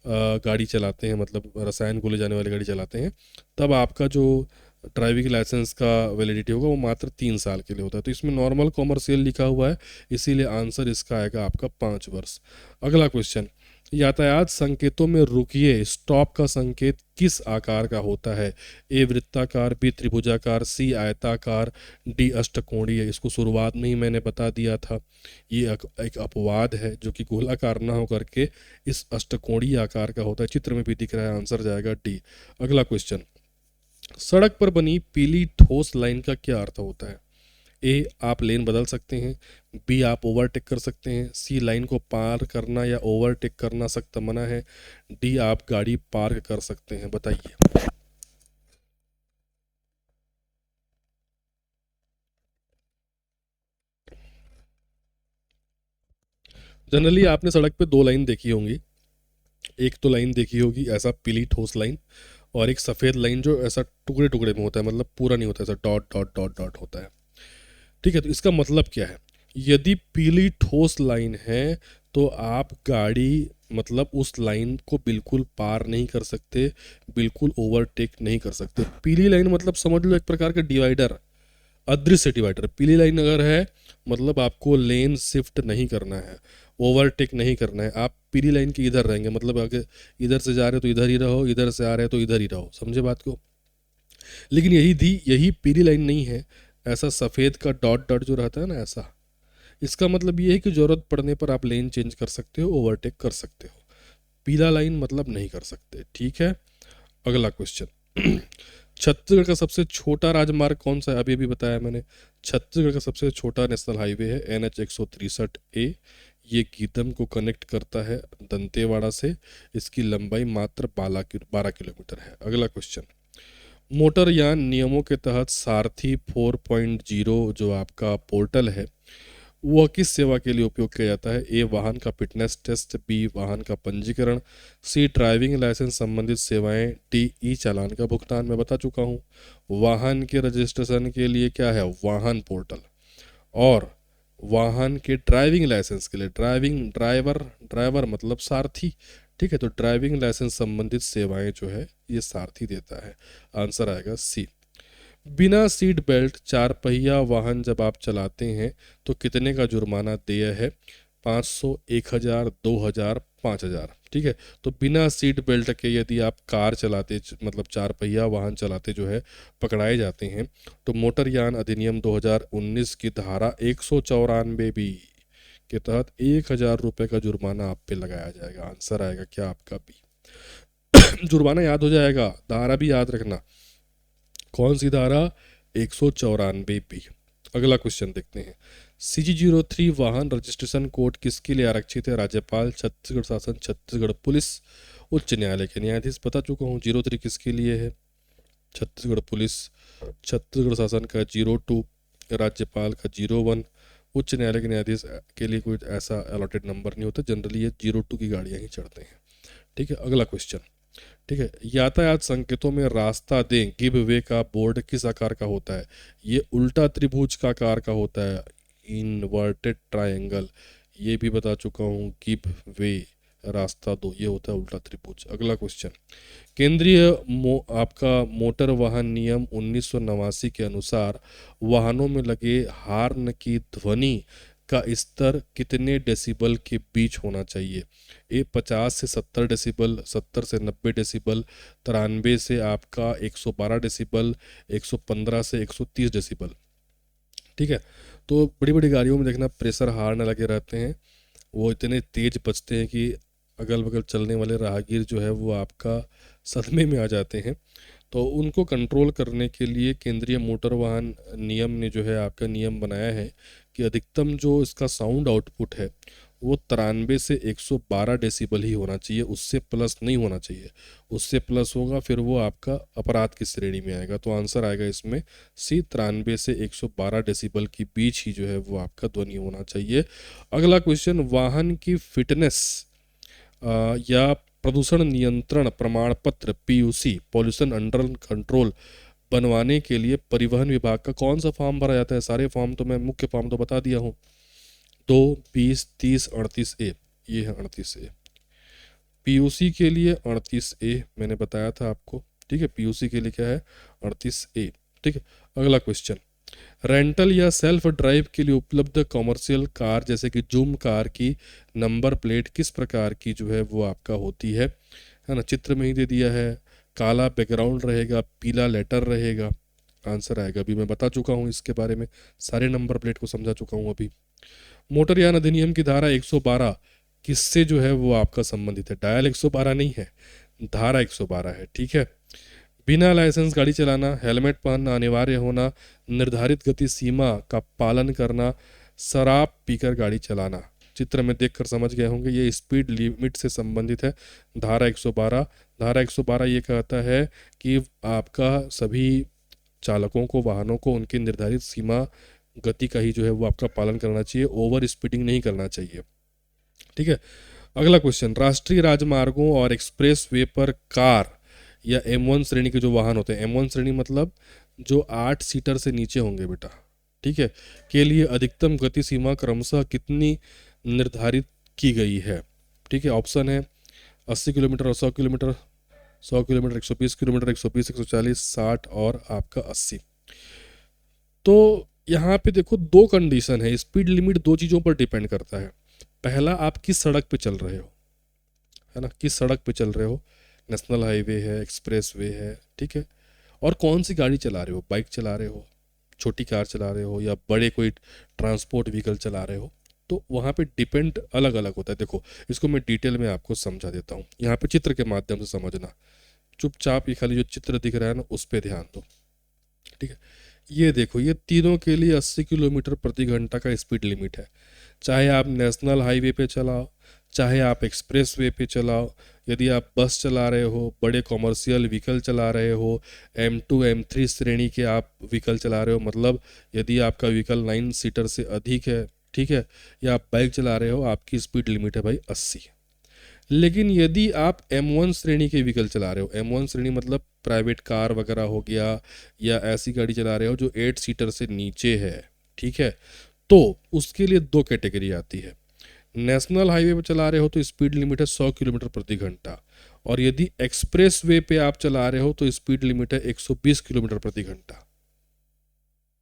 गाड़ी चलाते हैं, मतलब रसायन घोले जाने वाली गाड़ी चलाते हैं, तब आपका जो ड्राइविंग लाइसेंस का वैलिडिटी होगा वो मात्र 3 साल के लिए होता है। तो इसमें नॉर्मल कॉमर्शियल लिखा हुआ है, इसीलिए आंसर इसका आएगा आपका 5 वर्ष। अगला क्वेश्चन, यातायात संकेतों में रुकिए स्टॉप का संकेत किस आकार का होता है? ए वृत्ताकार, बी त्रिभुजाकार, सी आयताकार, डी अष्टकोणीय। इसको शुरुआत में ही मैंने बता दिया था, ये एक अपवाद है जो कि गोलाकार ना हो करके इस अष्टकोणीय आकार का होता है। चित्र में भी दिख रहा है, आंसर जाएगा डी। अगला क्वेश्चन, सड़क पर बनी पीली ठोस लाइन का क्या अर्थ होता है? ए, आप लेन बदल सकते हैं, बी, आप ओवरटेक कर सकते हैं, सी, लाइन को पार करना या ओवरटेक करना सख्त मना है, डी, आप गाड़ी पार्क कर सकते हैं। बताइए। जनरली आपने सड़क पे 2 लाइन देखी होंगी। एक तो लाइन देखी होगी ऐसा पीली ठोस लाइन, और एक सफ़ेद लाइन जो ऐसा टुकड़े टुकड़े में होता है, मतलब पूरा नहीं होता, ऐसा डॉट डॉट डॉट डॉट होता है। ठीक है, तो इसका मतलब क्या है? यदि पीली ठोस लाइन है तो आप गाड़ी, मतलब उस लाइन को बिल्कुल पार नहीं कर सकते, बिल्कुल ओवरटेक नहीं कर सकते। पीली लाइन मतलब समझ लो एक प्रकार का डिवाइडर, अदृश्य डिवाइडर। पीली लाइन अगर है मतलब आपको लेन शिफ्ट नहीं करना है, ओवरटेक नहीं करना है, आप पीली लाइन के इधर रहेंगे, मतलब अगर इधर से जा रहे हो तो इधर ही रहो, इधर से आ रहे हो तो इधर ही रहो। समझे बात को? लेकिन यही पीली लाइन नहीं है, ऐसा सफ़ेद का डॉट डॉट जो रहता है ना, ऐसा। इसका मतलब ये है कि ज़रूरत पड़ने पर आप लेन चेंज कर सकते हो, ओवरटेक कर सकते हो। पीला लाइन मतलब नहीं कर सकते। ठीक है, अगला क्वेश्चन, छत्तीसगढ़ का सबसे छोटा राजमार्ग कौन सा है? अभी भी बताया मैंने, छत्तीसगढ़ का सबसे छोटा नेशनल हाईवे है NH 163A। ये गीदम को कनेक्ट करता है दंतेवाड़ा से। इसकी लंबाई मात्र 12 किलोमीटर है। अगला क्वेश्चन, मोटरयान नियमों के तहत सारथी 4.0 जो आपका पोर्टल है वह किस सेवा के लिए उपयोग किया जाता है? ए, वाहन का फिटनेस टेस्ट, बी, वाहन का पंजीकरण, सी, ड्राइविंग लाइसेंस संबंधित सेवाएं, डी, ई चालान का भुगतान। मैं बता चुका हूँ, वाहन के रजिस्ट्रेशन के लिए क्या है? वाहन पोर्टल। और वाहन के ड्राइविंग लाइसेंस के लिए ड्राइवर मतलब सारथी। ठीक है, तो ड्राइविंग लाइसेंस संबंधित सेवाएं जो है ये सारथी देता है। आंसर आएगा सी। बिना सीट बेल्ट 4 पहिया वाहन जब आप चलाते हैं तो कितने का जुर्माना देय है? 500, 1000, 2000, 5000। ठीक है, तो बिना सीट बेल्ट के यदि आप कार चलाते, मतलब 4 पहिया वाहन चलाते जो है पकड़ाए जाते हैं, तो मोटरयान अधिनियम 2019 की धारा 194 के तहत 1000 रुपये का जुर्माना आप पे लगाया जाएगा। आंसर आएगा क्या आपका? बी। जुर्माना याद हो जाएगा, धारा भी याद रखना। कौन सी धारा? 194 बी। अगला क्वेश्चन देखते हैं, CG03 वाहन रजिस्ट्रेशन कोड किसके लिए आरक्षित है? राज्यपाल, छत्तीसगढ़ शासन, छत्तीसगढ़ पुलिस, उच्च न्यायालय के न्यायाधीश। बता चुका हूँ 03 किसके लिए है? छत्तीसगढ़ पुलिस, छत्तीसगढ़ शासन का 02, राज्यपाल का 01, उच्च न्यायालय के न्यायाधीश के लिए कोई ऐसा अलॉटेड नंबर नहीं होता, जनरली ये 02 की गाड़ियाँ ही चढ़ते हैं। ठीक है, अगला क्वेश्चन। ठीक है, यातायात संकेतों में रास्ता दें गिव वे का बोर्ड किस आकार का होता है? ये उल्टा त्रिभुज का आकार का होता है, इन्वर्टेड ट्रायंगल। ये भी बता चुका हूँ, गिव वे, रास्ता दो, ये होता है उल्टा त्रिभुज। अगला क्वेश्चन, केंद्रीय आपका मोटर वाहन नियम 1989 के अनुसार वाहनों में लगे हार्न की ध्वनि का स्तर कितने डेसिबल के बीच होना चाहिए? ए, 50 से 70 डेसिबल, 70 से 90 डेसिबल, 93 से आपका 112 डेसिबल, 115 से 130 डेसिबल। ठीक है, तो बड़ी बड़ी गाड़ियों में देखना प्रेशर हार्न लगे रहते हैं, वो इतने तेज बजते हैं कि अगल बगल चलने वाले राहगीर जो है वो आपका सदमे में आ जाते हैं। तो उनको कंट्रोल करने के लिए केंद्रीय मोटर वाहन नियम ने जो है आपका नियम बनाया है कि अधिकतम जो इसका साउंड आउटपुट है वो 93 से 112 डेसिबल ही होना चाहिए, उससे प्लस नहीं होना चाहिए। उससे प्लस होगा फिर वो आपका अपराध की श्रेणी में आएगा। तो आंसर आएगा इसमें सी, 93 से 112 डेसिबल के बीच ही जो है वो आपका ध्वनि होना चाहिए। अगला क्वेश्चन, वाहन की फिटनेस या प्रदूषण नियंत्रण प्रमाण पत्र पीयूसी पॉल्यूशन अंडर कंट्रोल बनवाने के लिए परिवहन विभाग का कौन सा फॉर्म भरा जाता है? सारे फॉर्म तो मैं मुख्य फॉर्म तो बता दिया हूँ, 2, 20, 30, 38A, ये है 38A। पीयूसी के लिए 38A मैंने बताया था आपको, ठीक है। पीयूसी के लिए क्या है? 38A, ठीक है। अगला क्वेश्चन, रेंटल या सेल्फ ड्राइव के लिए उपलब्ध कॉमर्शियल कार जैसे कि जूम कार की नंबर प्लेट किस प्रकार की जो है वो आपका होती है ना? चित्र में ही दे दिया है, काला बैकग्राउंड रहेगा, पीला लेटर रहेगा, आंसर आएगा। अभी मैं बता चुका हूँ इसके बारे में, सारे नंबर प्लेट को समझा चुका हूँ अभी। मोटरयान अधिनियम की धारा 112 किससे जो है वो आपका संबंधित है? डायल 112 नहीं है, धारा 112 है, ठीक है। बिना लाइसेंस गाड़ी चलाना, हेलमेट पहनना अनिवार्य होना, निर्धारित गति सीमा का पालन करना, शराब पीकर गाड़ी चलाना। चित्र में देखकर समझ गए होंगे ये स्पीड लिमिट से संबंधित है, धारा 112। धारा 112 ये कहता है कि आपका सभी चालकों को, वाहनों को उनकी निर्धारित सीमा गति का ही जो है वो आपका पालन करना चाहिए, ओवर स्पीडिंग नहीं करना चाहिए, ठीक है। अगला क्वेश्चन, राष्ट्रीय राजमार्गों और एक्सप्रेस वे पर कार या M1 श्रेणी के जो वाहन होते हैं, M1 श्रेणी मतलब जो 8 सीटर से नीचे होंगे बेटा, ठीक है, के लिए अधिकतम गति सीमा क्रमशः कितनी निर्धारित की गई है? ठीक है, ऑप्शन है 80 किलोमीटर और 100 किलोमीटर, 100 किलोमीटर, 120 किलोमीटर, 120, 140, 60 और आपका 80। तो यहाँ पे देखो दो कंडीशन है, स्पीड लिमिट दो चीज़ों पर डिपेंड करता है। पहला, आप किस सड़क पे चल रहे हो, है ना, किस सड़क पे चल रहे हो, नेशनल हाईवे है, एक्सप्रेस वे है, ठीक है, और कौन सी गाड़ी चला रहे हो, बाइक चला रहे हो, छोटी कार चला रहे हो या बड़े कोई ट्रांसपोर्ट व्हीकल चला रहे हो, तो वहाँ पे डिपेंड अलग अलग होता है। देखो इसको मैं डिटेल में आपको समझा देता हूँ, यहाँ पे चित्र के माध्यम से समझना, चुपचाप ये खाली जो चित्र दिख रहा है ना उस पर ध्यान दो, ठीक है। ये देखो, ये तीनों के लिए 80 किलोमीटर प्रति घंटा का स्पीड लिमिट है, चाहे आप नेशनल हाईवे पे चलाओ, चाहे आप एक्सप्रेस वे पे चलाओ, यदि आप बस चला रहे हो, बड़े कॉमर्शियल व्हीकल चला रहे हो, M2 M3 श्रेणी के आप व्हीकल चला रहे हो, मतलब यदि आपका व्हीकल 9 सीटर से अधिक है, ठीक है, या आप बाइक चला रहे हो, आपकी स्पीड लिमिट है भाई 80। लेकिन यदि आप M1 श्रेणी के व्हीकल चला रहे हो, M1 श्रेणी मतलब प्राइवेट कार वगैरह हो गया, या ऐसी गाड़ी चला रहे हो जो 8 सीटर से नीचे है, ठीक है, तो उसके लिए दो कैटेगरी आती है। नेशनल हाईवे पे चला रहे हो तो स्पीड लिमिट है 100 किलोमीटर प्रति घंटा, और यदि एक्सप्रेस वे पे आप चला रहे हो तो स्पीड लिमिट है 120 किलोमीटर प्रति घंटा।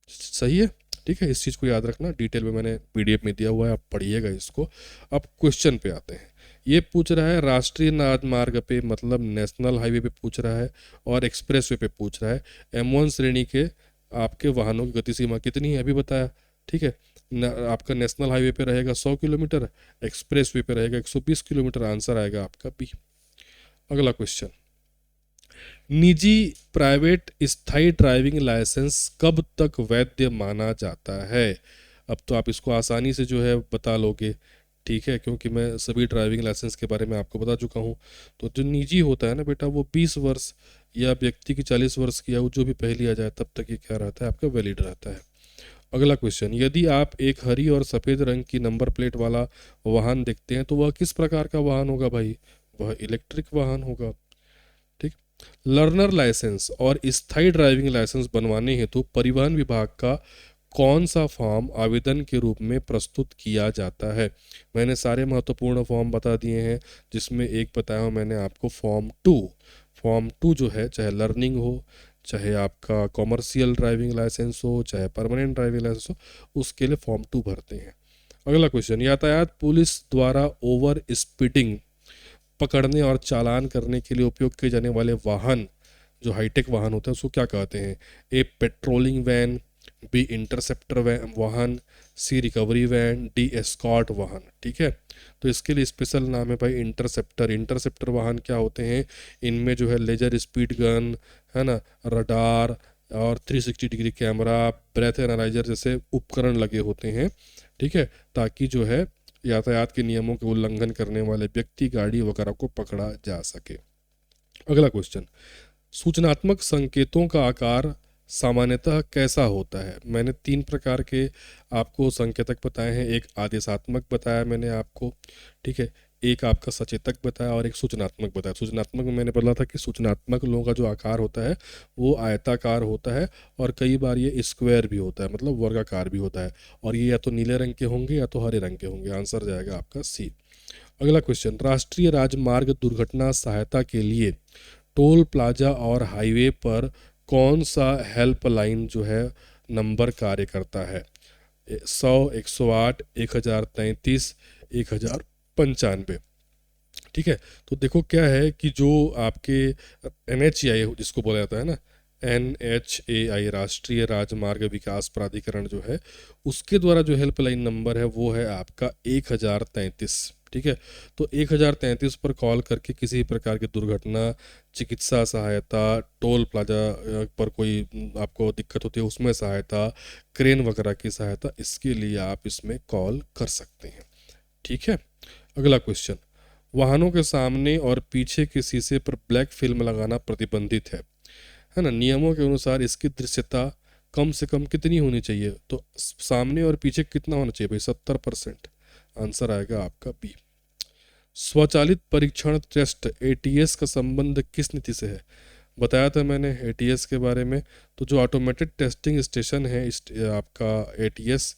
सही है, ठीक है, इस चीज़ को याद रखना, डिटेल में मैंने PDF में दिया हुआ है, आप पढ़िएगा इसको। अब क्वेश्चन पे आते हैं, ये पूछ रहा है राष्ट्रीय राजमार्ग पे मतलब नेशनल हाईवे पे पूछ रहा है, और एक्सप्रेस वे पे पूछ रहा है, M1 श्रेणी के आपके वाहनों की गति सीमा कितनी है, अभी बताया, ठीक है। आपका नेशनल हाईवे पे रहेगा 100 किलोमीटर, एक्सप्रेस वे पे रहेगा 120 किलोमीटर, आंसर आएगा आपका बी। अगला क्वेश्चन, निजी प्राइवेट स्थायी ड्राइविंग लाइसेंस कब तक वैध माना जाता है? अब तो आप इसको आसानी से जो है बता लोगे, ठीक है, क्योंकि मैं सभी ड्राइविंग लाइसेंस के बारे में आपको बता चुका हूँ। तो जो निजी होता है ना बेटा, वो 20 वर्ष या व्यक्ति की 40 वर्ष की आयु जो भी पहली आ जाए तब तक ये क्या रहता है, आपका वैलिड रहता है। अगला क्वेश्चन, यदि आप एक हरी और सफ़ेद रंग की नंबर प्लेट वाला वाहन देखते हैं तो वह किस प्रकार का वाहन होगा भाई? वह इलेक्ट्रिक वाहन होगा, ठीक। लर्नर लाइसेंस और स्थायी ड्राइविंग लाइसेंस बनवाने हेतु परिवहन विभाग का कौन सा फॉर्म आवेदन के रूप में प्रस्तुत किया जाता है? मैंने सारे महत्वपूर्ण फॉर्म बता दिए हैं, जिसमें एक बताया हूँ मैंने आपको, फॉर्म 2 जो है, चाहे लर्निंग हो, चाहे आपका कॉमर्शियल ड्राइविंग लाइसेंस हो, चाहे परमानेंट ड्राइविंग लाइसेंस हो, उसके लिए फॉर्म 2 भरते हैं। अगला क्वेश्चन, यातायात पुलिस द्वारा ओवर स्पीडिंग पकड़ने और चालान करने के लिए उपयोग किए जाने वाले वाहन, जो हाईटेक वाहन होते हैं, उसको क्या कहते हैं? ए पेट्रोलिंग वैन, बी इंटरसेप्टर वाहन, सी रिकवरी वैन, डी एस्कॉर्ट वाहन, ठीक है। तो इसके लिए स्पेशल नाम है भाई इंटरसेप्टर। इंटरसेप्टर वाहन क्या होते हैं? इनमें जो है लेजर स्पीड गन, है ना, रडार और 360 डिग्री कैमरा, ब्रेथ एनालाइजर जैसे उपकरण लगे होते हैं, ठीक है, ताकि जो है यातायात के नियमों के उल्लंघन करने वाले व्यक्ति, गाड़ी वगैरह को पकड़ा जा सके। अगला क्वेश्चन, सूचनात्मक संकेतों का आकार सामान्यतः कैसा होता है? मैंने 3 प्रकार के आपको संकेतक बताए हैं, एक आदेशात्मक बताया मैंने आपको, ठीक है, एक आपका सचेतक बताया और एक सूचनात्मक बताया। सूचनात्मक में मैंने बोला था कि सूचनात्मक लोगों का जो आकार होता है वो आयताकार होता है और कई बार ये स्क्वायर भी होता है, मतलब वर्गाकार भी होता है, और ये या तो नीले रंग के होंगे या तो हरे रंग के होंगे। आंसर जाएगा आपका सी। अगला क्वेश्चन, राष्ट्रीय राजमार्ग दुर्घटना सहायता के लिए टोल प्लाजा और हाईवे पर कौन सा हेल्पलाइन जो है नंबर कार्य करता है? 100, 108, 1033, 1095। ठीक है, तो देखो क्या है कि जो आपके NHAI जिसको बोला जाता है ना, NHAI राष्ट्रीय राजमार्ग विकास प्राधिकरण जो है, उसके द्वारा जो हेल्पलाइन नंबर है वो है आपका 1033। ठीक है, तो 1033 पर कॉल करके किसी प्रकार की दुर्घटना, चिकित्सा सहायता, टोल प्लाजा पर कोई आपको दिक्कत होती है उसमें सहायता, क्रेन वगैरह की सहायता, इसके लिए आप इसमें कॉल कर सकते हैं। ठीक है, अगला क्वेश्चन, वाहनों के सामने और पीछे के शीशे पर ब्लैक फिल्म लगाना प्रतिबंधित है ना। नियमों के अनुसार इसकी दृश्यता कम से कम कितनी होनी चाहिए? तो सामने और पीछे कितना होना चाहिए भाई? 70%। आंसर आएगा आपका बी। स्वचालित परीक्षण टेस्ट ATS का संबंध किस नीति से है? बताया था मैंने ATS के बारे में। तो जो ऑटोमेटेड टेस्टिंग स्टेशन है आपका ATS,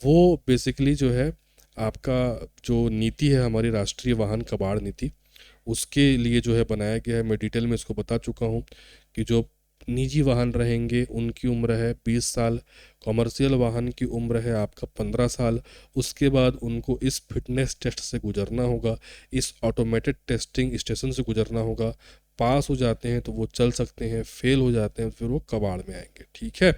वो बेसिकली जो है आपका जो नीति है हमारी राष्ट्रीय वाहन कबाड़ नीति, उसके लिए जो है बनाया गया है। मैं डिटेल में इसको बता चुका हूँ कि जो निजी वाहन रहेंगे उनकी उम्र है 20 साल, कॉमर्शियल वाहन की उम्र है आपका 15 साल। उसके बाद उनको इस फिटनेस टेस्ट से गुजरना होगा, इस ऑटोमेटेड टेस्टिंग स्टेशन से गुजरना होगा। पास हो जाते हैं तो वो चल सकते हैं, फेल हो जाते हैं तो फिर वो कबाड़ में आएंगे। ठीक है,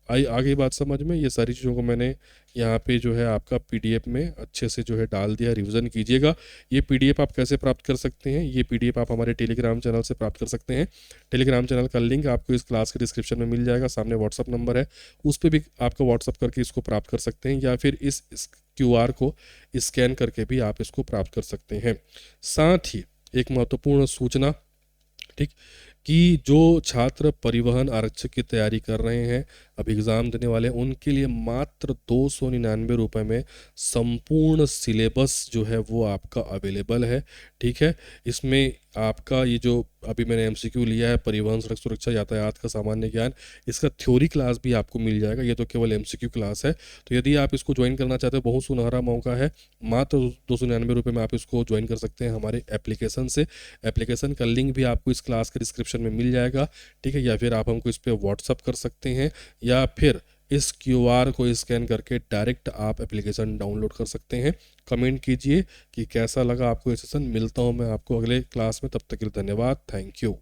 आई आगे बात समझ में। ये सारी चीज़ों को मैंने यहाँ पे जो है आपका PDF में अच्छे से जो है डाल दिया, रिवीजन कीजिएगा। ये PDF आप कैसे प्राप्त कर सकते हैं? ये PDF आप हमारे टेलीग्राम चैनल से प्राप्त कर सकते हैं। टेलीग्राम चैनल का लिंक आपको इस क्लास के डिस्क्रिप्शन में मिल जाएगा, सामने व्हाट्सअप नंबर है, उस पर भी आपको व्हाट्सअप करके इसको प्राप्त कर सकते हैं, या फिर इस QR को स्कैन करके भी आप इसको प्राप्त कर सकते हैं। साथ ही एक महत्वपूर्ण सूचना, ठीक, कि जो छात्र परिवहन आरक्षक की तैयारी कर रहे हैं, अब एग्ज़ाम देने वाले हैं, उनके लिए मात्र 299 रुपये में संपूर्ण सिलेबस जो है वो आपका अवेलेबल है। ठीक है, इसमें आपका ये जो अभी मैंने MCQ लिया है, परिवहन सड़क सुरक्षा यातायात का सामान्य ज्ञान, इसका थ्योरी क्लास भी आपको मिल जाएगा। ये तो केवल MCQ क्लास है। तो यदि आप इसको ज्वाइन करना चाहते हो, बहुत सुनहरा मौका है, मात्र 299 रुपये में आप इसको ज्वाइन कर सकते हैं हमारे एप्लीकेशन से। एप्लीकेशन का लिंक भी आपको इस क्लास के डिस्क्रिप्शन में मिल जाएगा। ठीक है, या फिर आप हमको इस पर व्हाट्सअप कर सकते हैं, या फिर इस QR को स्कैन करके डायरेक्ट आप एप्लीकेशन डाउनलोड कर सकते हैं। कमेंट कीजिए कि कैसा लगा आपको ये सेशन। मिलता हूँ मैं आपको अगले क्लास में, तब तक के लिए धन्यवाद, थैंक यू।